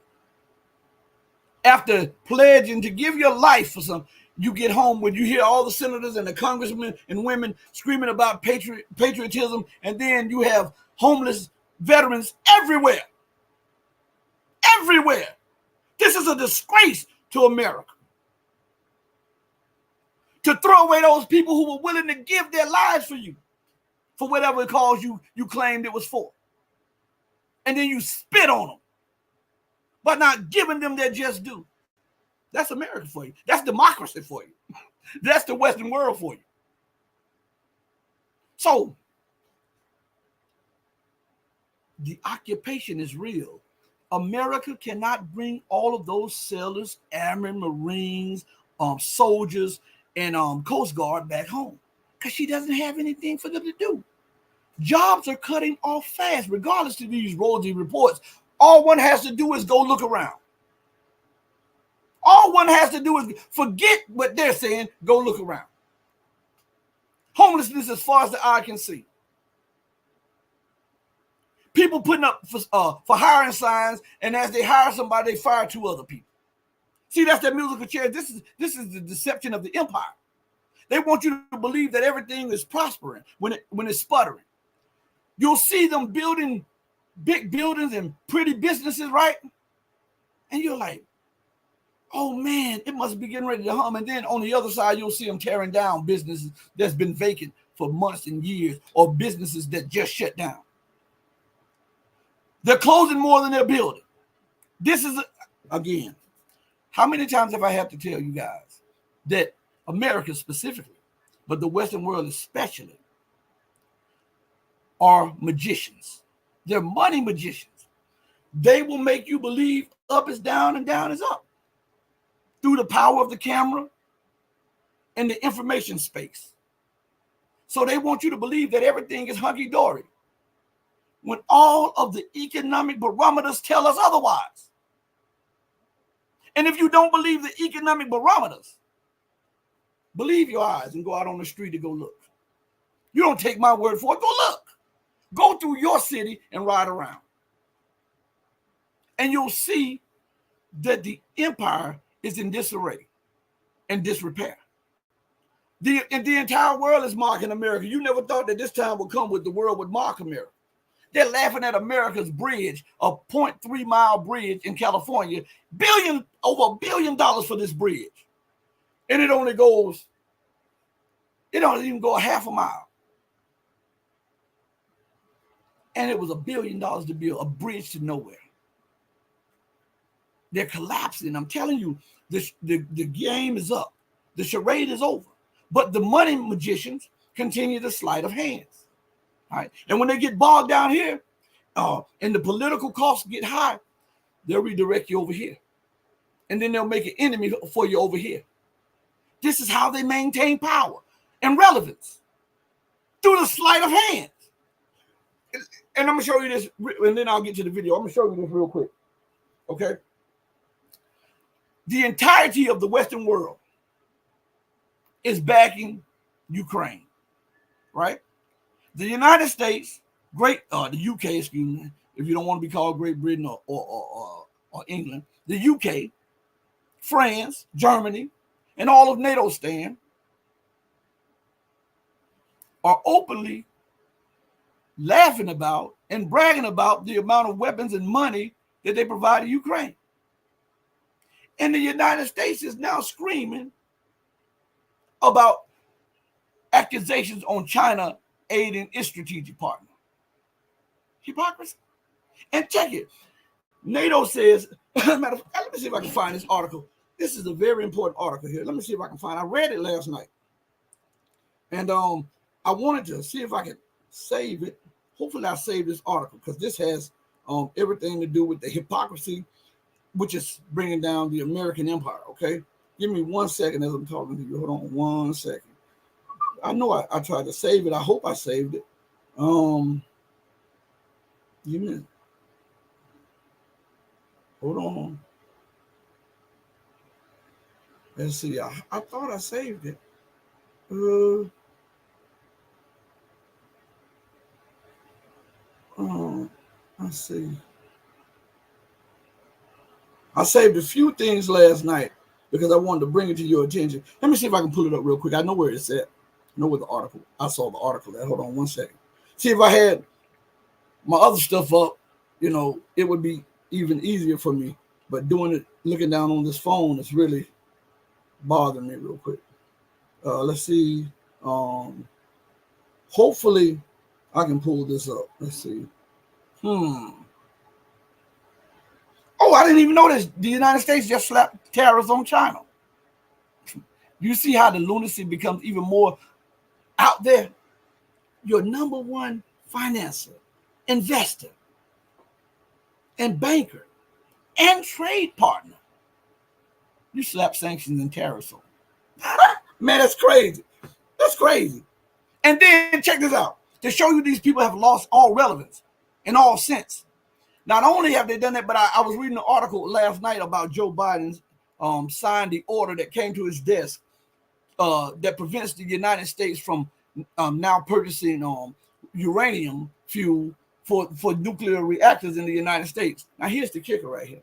After pledging to give your life for some, you get home when you hear all the senators and the congressmen and women screaming about patriotism, and then you have homeless veterans everywhere. Everywhere. This is a disgrace to America. To throw away those people who were willing to give their lives for you, for whatever cause you claimed it was for. And then you spit on them by not giving them their just due. That's America for you. That's democracy for you. That's the Western world for you. So the occupation is real. America cannot bring all of those sailors, airmen, Marines, soldiers, and Coast Guard back home because she doesn't have anything for them to do. Jobs are cutting off fast, regardless of these rosy reports. All one has to do is go look around. All one has to do is forget what they're saying, go look around. Homelessness as far as the eye can see. People putting up for hiring signs, and as they hire somebody, they fire 2 other people. See, that's that musical chair. This is the deception of the empire. They want you to believe that everything is prospering when it's sputtering. You'll see them building big buildings and pretty businesses, right? And you're like, oh man, it must be getting ready to hum. And then on the other side, you'll see them tearing down businesses that's been vacant for months and years, or businesses that just shut down. They're closing more than they're building. This is, again, how many times have I had to tell you guys that America specifically, but the Western world especially, are magicians. They're money magicians. They will make you believe up is down and down is up through the power of the camera and the information space. So they want you to believe that everything is hunky-dory when all of the economic barometers tell us otherwise. And if you don't believe the economic barometers, believe your eyes and go out on the street to go look. You don't take my word for it. Go look. Go through your city and ride around. And you'll see that the empire is in disarray and disrepair. The entire world is mocking America. You never thought that this time would come with the world would mock America. They're laughing at America's bridge, a 0.3 mile bridge in California, over $1 billion for this bridge. And it don't even go a half a mile. And it was $1 billion to build a bridge to nowhere. They're collapsing. I'm telling you, the game is up. The charade is over. But the money magicians continue the sleight of hands. All right. And when they get bogged down here and the political costs get high, they'll redirect you over here. And then they'll make an enemy for you over here. This is how they maintain power and relevance, through the sleight of hands. And I'm going to show you this, and then I'll get to the video. I'm going to show you this real quick. Okay? the entirety of the Western world is backing Ukraine, right? The United States, the UK, excuse me, if you don't want to be called Great Britain or England, the UK, France, Germany, and all of NATO stand are openly laughing about and bragging about the amount of weapons and money that they provide to Ukraine. And the United States is now screaming about accusations on China aiding its strategic partner. Hypocrisy. And check it. NATO says, let me see if I can find this article. This is a very important article here. Let me see if I can find it. I read it last night. And I wanted to see if I could save it. Hopefully I saved this article because this has everything to do with the hypocrisy, which is bringing down the American empire, okay? Give me 1 second as I'm talking to you. Hold on 1 second. I know I tried to save it. I hope I saved it. Give me. Hold on. Let's see. I thought I saved it. Let's see. I saved a few things last night because I wanted to bring it to your attention. Let me see if I can pull it up real quick. I know where it's at. I know where the article. I saw the article there. Hold on 1 second. See if I had my other stuff up, it would be even easier for me. But doing it, looking down on this phone, is really bothering me real quick. Let's see. Hopefully I can pull this up. Let's see. Oh, I didn't even know this. The United States just slapped tariffs on China. You see how the lunacy becomes even more out there? Your number one financer, investor, and banker, and trade partner. You slap sanctions and tariffs on. Man, that's crazy. That's crazy. And then check this out. To show you these people have lost all relevance in all sense. Not only have they done that, but I was reading an article last night about Joe Biden's signed the order that came to his desk that prevents the United States from now purchasing uranium fuel for nuclear reactors in the United States. Now, here's the kicker right here.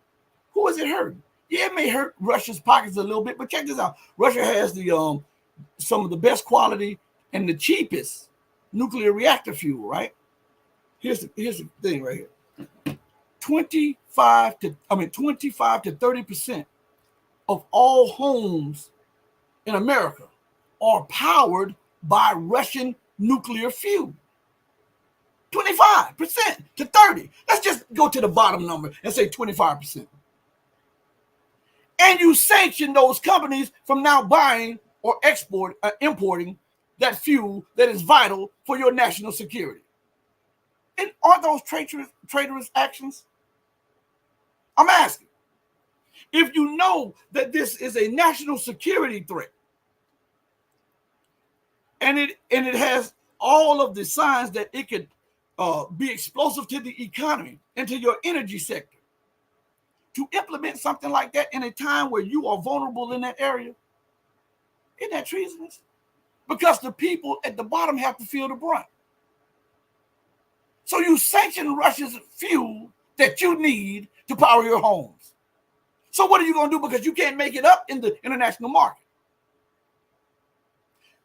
Who is it hurting? Yeah, it may hurt Russia's pockets a little bit, but check this out. Russia has the some of the best quality and the cheapest nuclear reactor fuel, right? Here's the thing right here. 25 to 30% of all homes in America are powered by Russian nuclear fuel. 25% to 30%. Let's just go to the bottom number and say 25%. And you sanction those companies from now buying or importing that fuel that is vital for your national security. And aren't those traitorous actions? I'm asking. If you know that this is a national security threat, and it has all of the signs that it could be explosive to the economy and to your energy sector, to implement something like that in a time where you are vulnerable in that area, isn't that treasonous? Because the people at the bottom have to feel the brunt. So you sanction Russia's fuel that you need to power your homes. So what are you going to do because you can't make it up in the international market?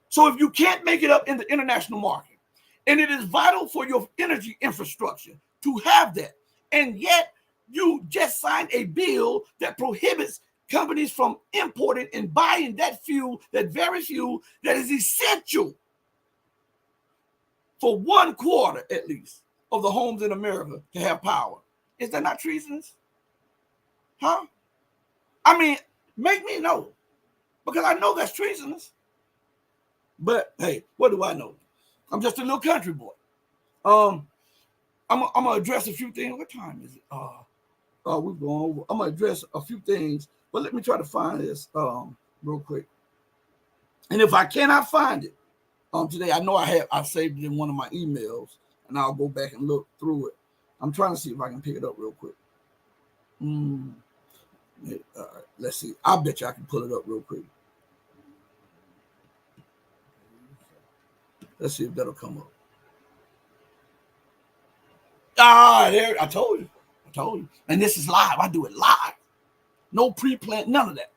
So if you can't make it up in the international market, and it is vital for your energy infrastructure to have that, and yet you just signed a bill that prohibits companies from importing and buying that fuel, that very fuel that is essential for 1/4 at least of the homes in America to have power. Is that not treasonous? Huh? I mean, make me know, because I know that's treasonous. But hey, what do I know? I'm just a little country boy. I'm gonna address a few things. We're going over. I'm gonna address a few things, but let me try to find this real quick. And if I cannot find it today, I know I saved it in one of my emails, and I'll go back and look through it. I'm trying to see if I can pick it up real quick. All right, let's see. I bet you I can pull it up real quick. Let's see if that'll come up. There, I told you. And this is live. I do it live. No pre-plan, none of that.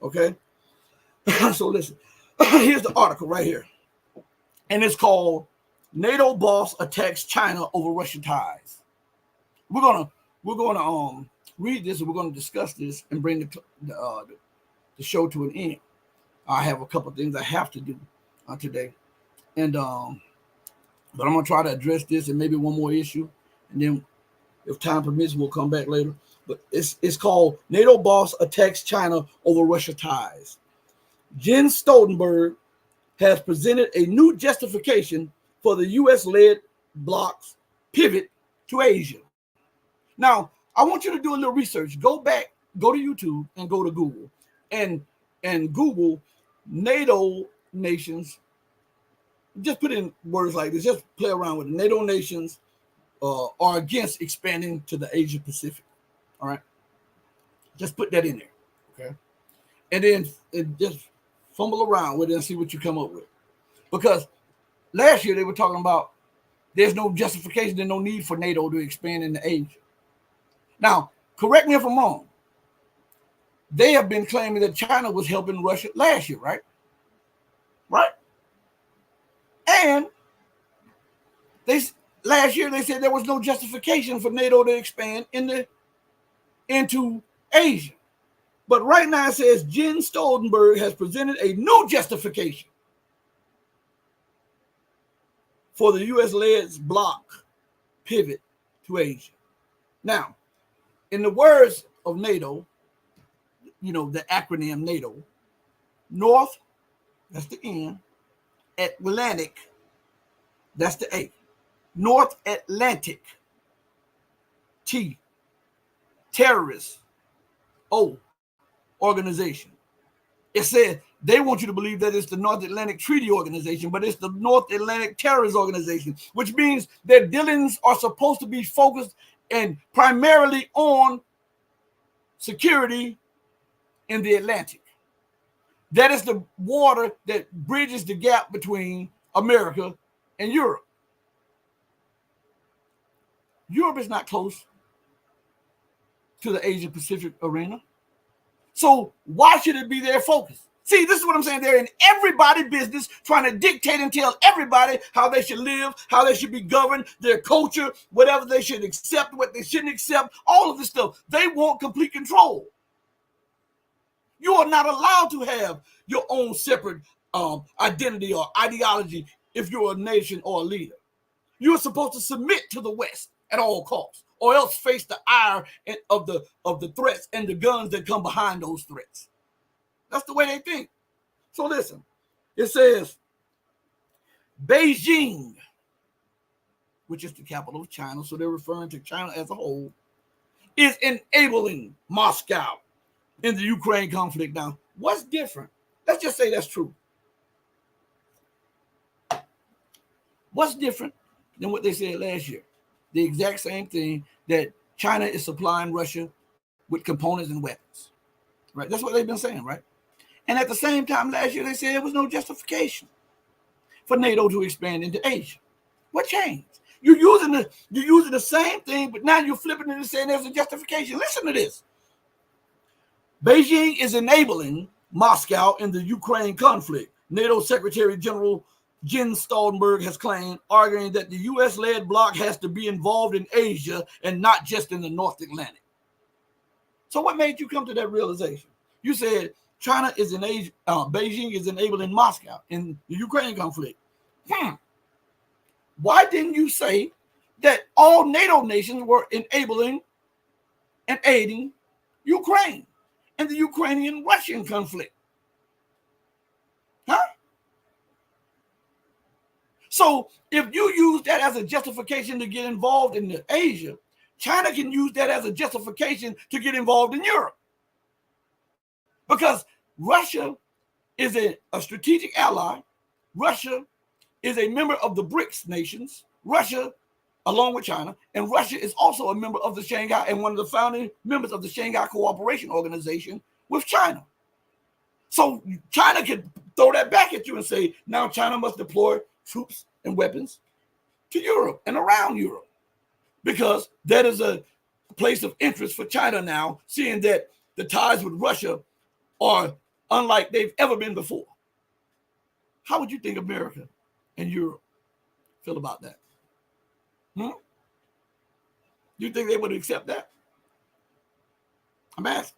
Okay? So listen. Here's the article right here. And it's called NATO Boss Attacks China Over Russian Ties. We're gonna read this, and we're gonna discuss this and bring the show to an end. I have a couple of things I have to do today, and but I'm gonna try to address this and maybe one more issue, and then if time permits, we'll come back later. But it's called NATO Boss Attacks China Over Russia Ties. Jens Stoltenberg has presented a new justification for the U.S.-led bloc's pivot to Asia. Now, I want you to do a little research. Go to YouTube and go to Google and Google NATO nations. Just put in words like this. Just play around with it. NATO nations are against expanding to the Asia Pacific. All right. Just put that in there. Okay. And then just fumble around with it and see what you come up with. Because last year they were talking about there's no justification and no need for NATO to expand into Asia. Now, correct me if I'm wrong. They have been claiming that China was helping Russia last year, right? Right? And last year they said there was no justification for NATO to expand into Asia. But right now it says Jens Stoltenberg has presented a new justification for the U.S.-led bloc pivot to Asia. Now, in the words of NATO, the acronym NATO, North, that's the N, Atlantic, that's the A, North Atlantic, T, terrorist, O, organization. It said they want you to believe that it's the North Atlantic Treaty Organization, but it's the North Atlantic Terrorist Organization, which means their dealings are supposed to be focused and primarily on security in the Atlantic. That is the water that bridges the gap between America and Europe. Europe is not close to the Asia Pacific arena. So why should it be their focus? See, this is what I'm saying. They're in everybody's business, trying to dictate and tell everybody how they should live, how they should be governed, their culture, whatever they should accept, what they shouldn't accept, all of this stuff. They want complete control. You are not allowed to have your own separate identity or ideology if you're a nation or a leader. You're supposed to submit to the West at all costs, or else face the ire of the threats and the guns that come behind those threats. That's the way they think. So listen, it says Beijing, which is the capital of China, so they're referring to China as a whole, is enabling Moscow in the Ukraine conflict. Now, what's different? Let's just say that's true. What's different than what they said last year? The exact same thing, that China is supplying Russia with components and weapons. Right? That's what they've been saying, right? And at the same time last year, they said there was no justification for NATO to expand into Asia. What changed? You're using the same thing, but now you're flipping it and saying there's a justification. Listen to this. Beijing is enabling Moscow in the Ukraine conflict. NATO Secretary General Jens Stoltenberg has claimed, arguing that the U.S.-led bloc has to be involved in Asia and not just in the North Atlantic. So what made you come to that realization? You said China is in Asia, Beijing is enabling Moscow in the Ukraine conflict. Why didn't you say that all NATO nations were enabling and aiding Ukraine in the Ukrainian-Russian conflict? Huh? So if you use that as a justification to get involved in Asia, China can use that as a justification to get involved in Europe. Because Russia is a strategic ally. Russia is a member of the BRICS nations. Russia along with China, and Russia is also a member of the Shanghai and one of the founding members of the Shanghai Cooperation Organization with China. So China could throw that back at you and say, now China must deploy troops and weapons to Europe and around Europe, because that is a place of interest for China now, seeing that the ties with Russia are unlike they've ever been before. How would you think America and Europe feel about that? Do you think they would accept that? I'm asking.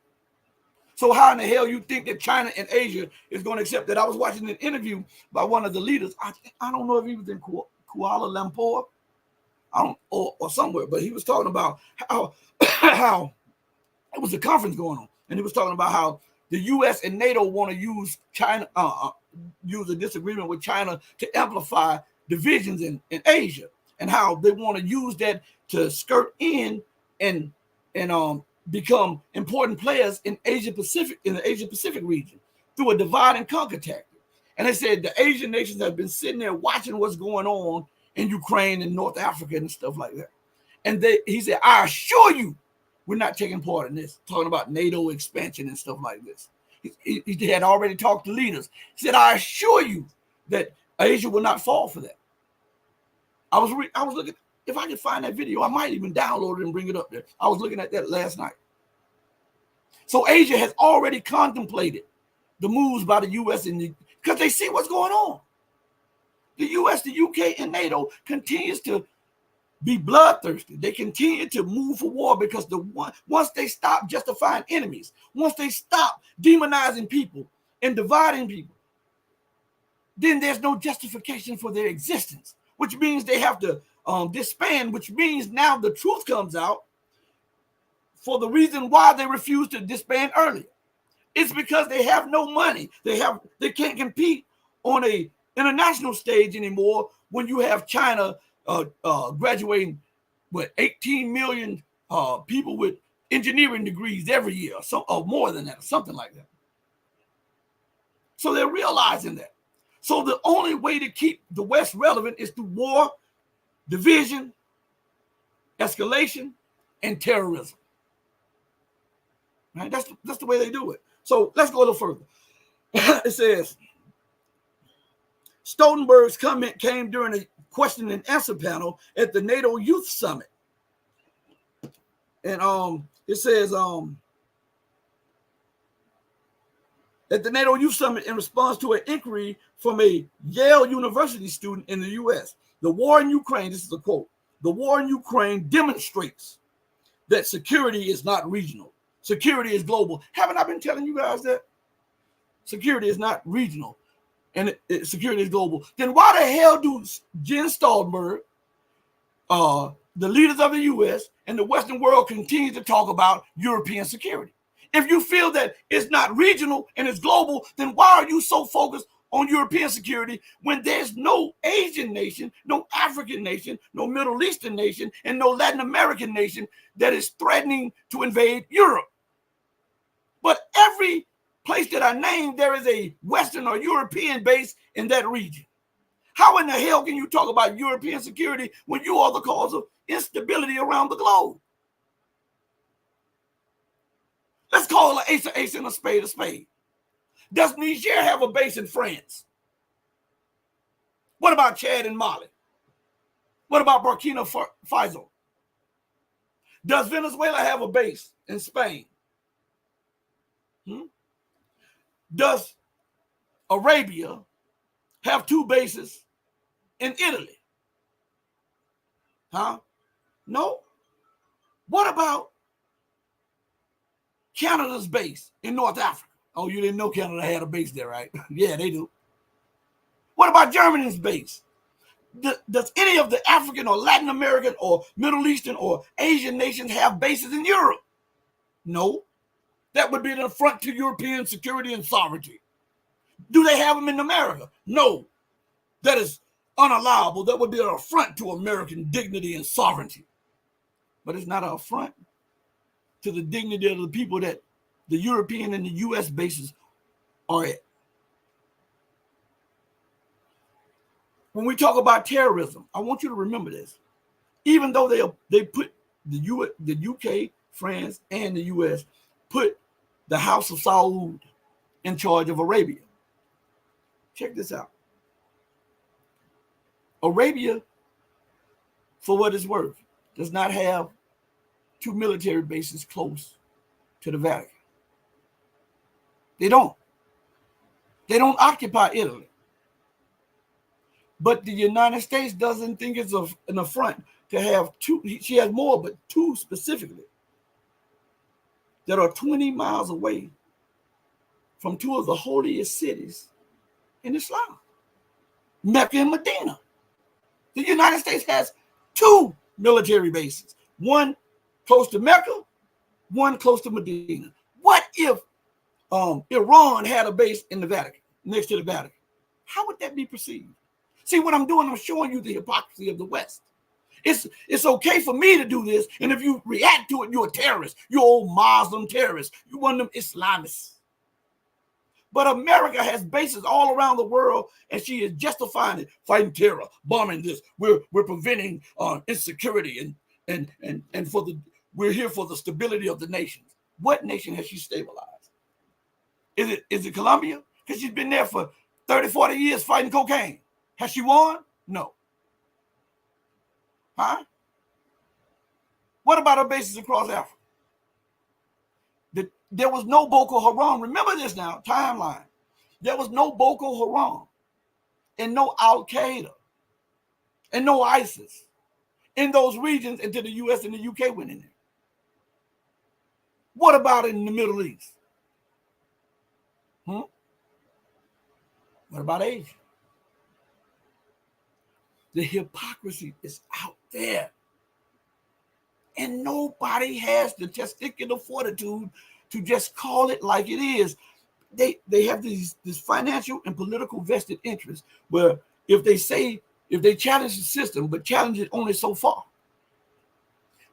So how in the hell you think that China and Asia is going to accept that? I was watching an interview by one of the leaders. I don't know if he was in Kuala Lumpur, or somewhere, but he was talking about how how it was a conference going on, and he was talking about how the U.S. and NATO want to use China, use a disagreement with China to amplify divisions in Asia, and how they want to use that to skirt in and become important players in the Asia Pacific region through a divide and conquer tactic. And they said the Asian nations have been sitting there watching what's going on in Ukraine and North Africa and stuff like that. And he said, I assure you, we're not taking part in this, talking about NATO expansion and stuff like this. He had already talked to leaders. He said, I assure you that Asia will not fall for that. I was looking, if I could find that video, I might even download it and bring it up there. I was looking at that last night. So Asia has already contemplated the moves by the U.S. because they see what's going on. The U.S., the U.K., and NATO continues to be bloodthirsty. They continue to move for war because once they stop justifying enemies, once they stop demonizing people and dividing people, then there's no justification for their existence, which means they have to disband, which means now the truth comes out for the reason why they refused to disband earlier. It's because they have no money. They can't compete on a international stage anymore when you have China graduating with 18 million people with engineering degrees every year, or more than that, or something like that. So they're realizing that. So the only way to keep the West relevant is through war, division, escalation, and terrorism. Right? That's the way they do it. So let's go a little further. It says, Stoltenberg's comment came during a question and answer panel at the NATO Youth Summit. And it says, at the NATO Youth Summit, in response to an inquiry from a Yale University student in the U.S., the war in Ukraine, this is a quote, the war in Ukraine demonstrates that security is not regional. Security is global. Haven't I been telling you guys that? Security is not regional and security is global. Then why the hell do Jens Stoltenberg, the leaders of the U.S. and the Western world continue to talk about European security? If you feel that it's not regional and it's global, then why are you so focused on European security when there's no Asian nation, no African nation, no Middle Eastern nation, and no Latin American nation that is threatening to invade Europe? But every place that I named, there is a Western or European base in that region. How in the hell can you talk about European security when you are the cause of instability around the globe? Let's call an ace a ace and a spade a spade. Does Niger have a base in France? What about Chad and Mali? What about Burkina Faso? Does Venezuela have a base in Spain? Does Arabia have two bases in Italy? No. What about Canada's base in North Africa? Oh, you didn't know Canada had a base there, right? Yeah, they do. What about Germany's base? Does any of the African or Latin American or Middle Eastern or Asian nations have bases in Europe? No. That would be an affront to European security and sovereignty. Do they have them in America? No. That is unallowable. That would be an affront to American dignity and sovereignty. But it's not an affront to the dignity of the people that the European and the U.S. bases are at. When we talk about terrorism, I want you to remember this. even though they put the UK, France, and the US put the House of Saud in charge of Arabia. Check this out. Arabia, for what it's worth, does not have 2 military bases close to the Vatican. They don't. They don't occupy Italy. But the United States doesn't think it's an affront to have 2. She has more, but 2 specifically that are 20 miles away from 2 of the holiest cities in Islam, Mecca and Medina. The United States has 2 military bases, one close to Mecca, one close to Medina. What if Iran had a base in the Vatican, next to the Vatican? How would that be perceived? See, what I'm doing, I'm showing you the hypocrisy of the West. It's okay for me to do this, and if you react to it, you're a terrorist. You're old Muslim terrorist. You're one of them Islamists. But America has bases all around the world, and she is justifying it, fighting terror, bombing this. We're preventing insecurity, and we're here for the stability of the nations. What nation has she stabilized? Is it Colombia? Because she's been there for 30, 40 years fighting cocaine. Has she won? No. Huh? What about her bases across Africa? There was no Boko Haram. Remember this now, timeline. There was no Boko Haram and no Al Qaeda and no ISIS in those regions until the US and the UK went in there. What about in the Middle East? What about Asia? The hypocrisy is out there. And nobody has the testicular fortitude to just call it like it is. They have this financial and political vested interest where if they challenge the system, but challenge it only so far,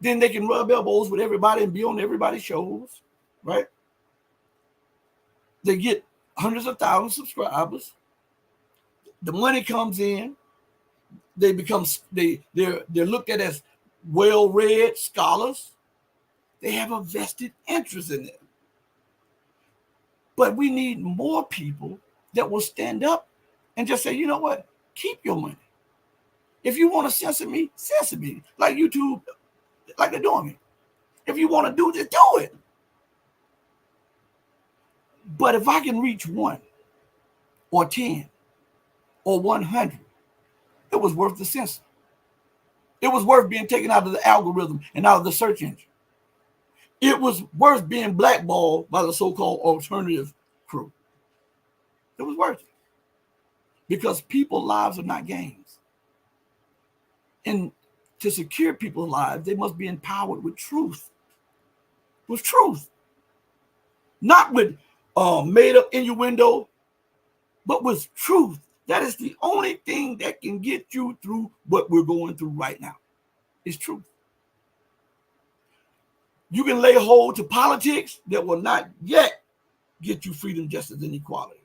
then they can rub elbows with everybody and be on everybody's shows, right? They get hundreds of thousands of subscribers. The money comes in. They're looked at as well-read scholars. They have a vested interest in it. But we need more people that will stand up and just say, you know what? Keep your money. If you want to censor me, like YouTube, like they're doing me. If you want to do this, do it. But if I can reach 1 or 10 or 100, it was worth the censor. It was worth being taken out of the algorithm and out of the search engine. It was worth being blackballed by the so-called alternative crew. It was worth it. Because people's lives are not games. And to secure people's lives, they must be empowered with truth. With truth. Not with made-up innuendo, but with truth. That is the only thing that can get you through what we're going through right now. It's truth. You can lay hold to politics that will not yet get you freedom, justice, and equality.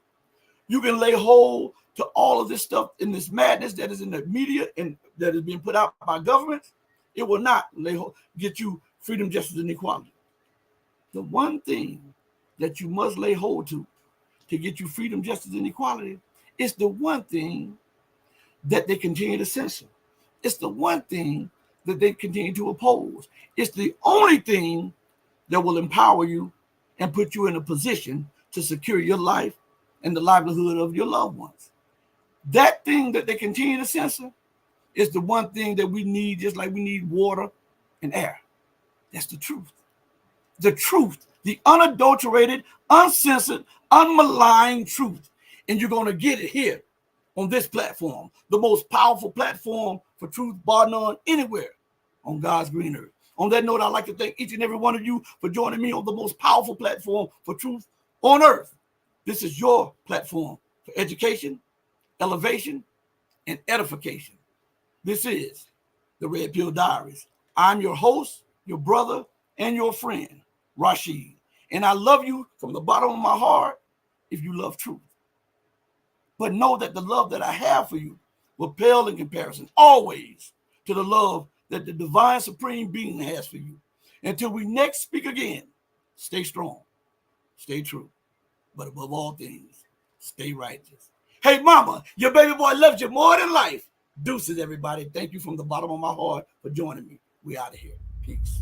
You can lay hold to all of this stuff in this madness that is in the media and that is being put out by governments. It will not get you freedom, justice, and equality. The one thing that you must lay hold to get you freedom, justice, and equality is the one thing that they continue to censor. It's the one thing that they continue to oppose. It's the only thing that will empower you and put you in a position to secure your life and the livelihood of your loved ones. That thing that they continue to censor is the one thing that we need, just like we need water and air. That's the truth. The truth, the unadulterated, uncensored, unmaligned truth. And you're going to get it here on this platform, the most powerful platform for truth, bar none, anywhere on God's green earth. On that note, I'd like to thank each and every one of you for joining me on the most powerful platform for truth on earth. This is your platform for education, elevation, and edification. This is the Red Pill Diaries. I'm your host, your brother, and your friend, Rashid. And I love you from the bottom of my heart if you love truth. But know that the love that I have for you will pale in comparison always to the love that the divine supreme being has for you. Until we next speak again, stay strong, stay true, but above all things, stay righteous. Hey, mama, your baby boy loves you more than life. Deuces, everybody. Thank you from the bottom of my heart for joining me. We out of here. Peace.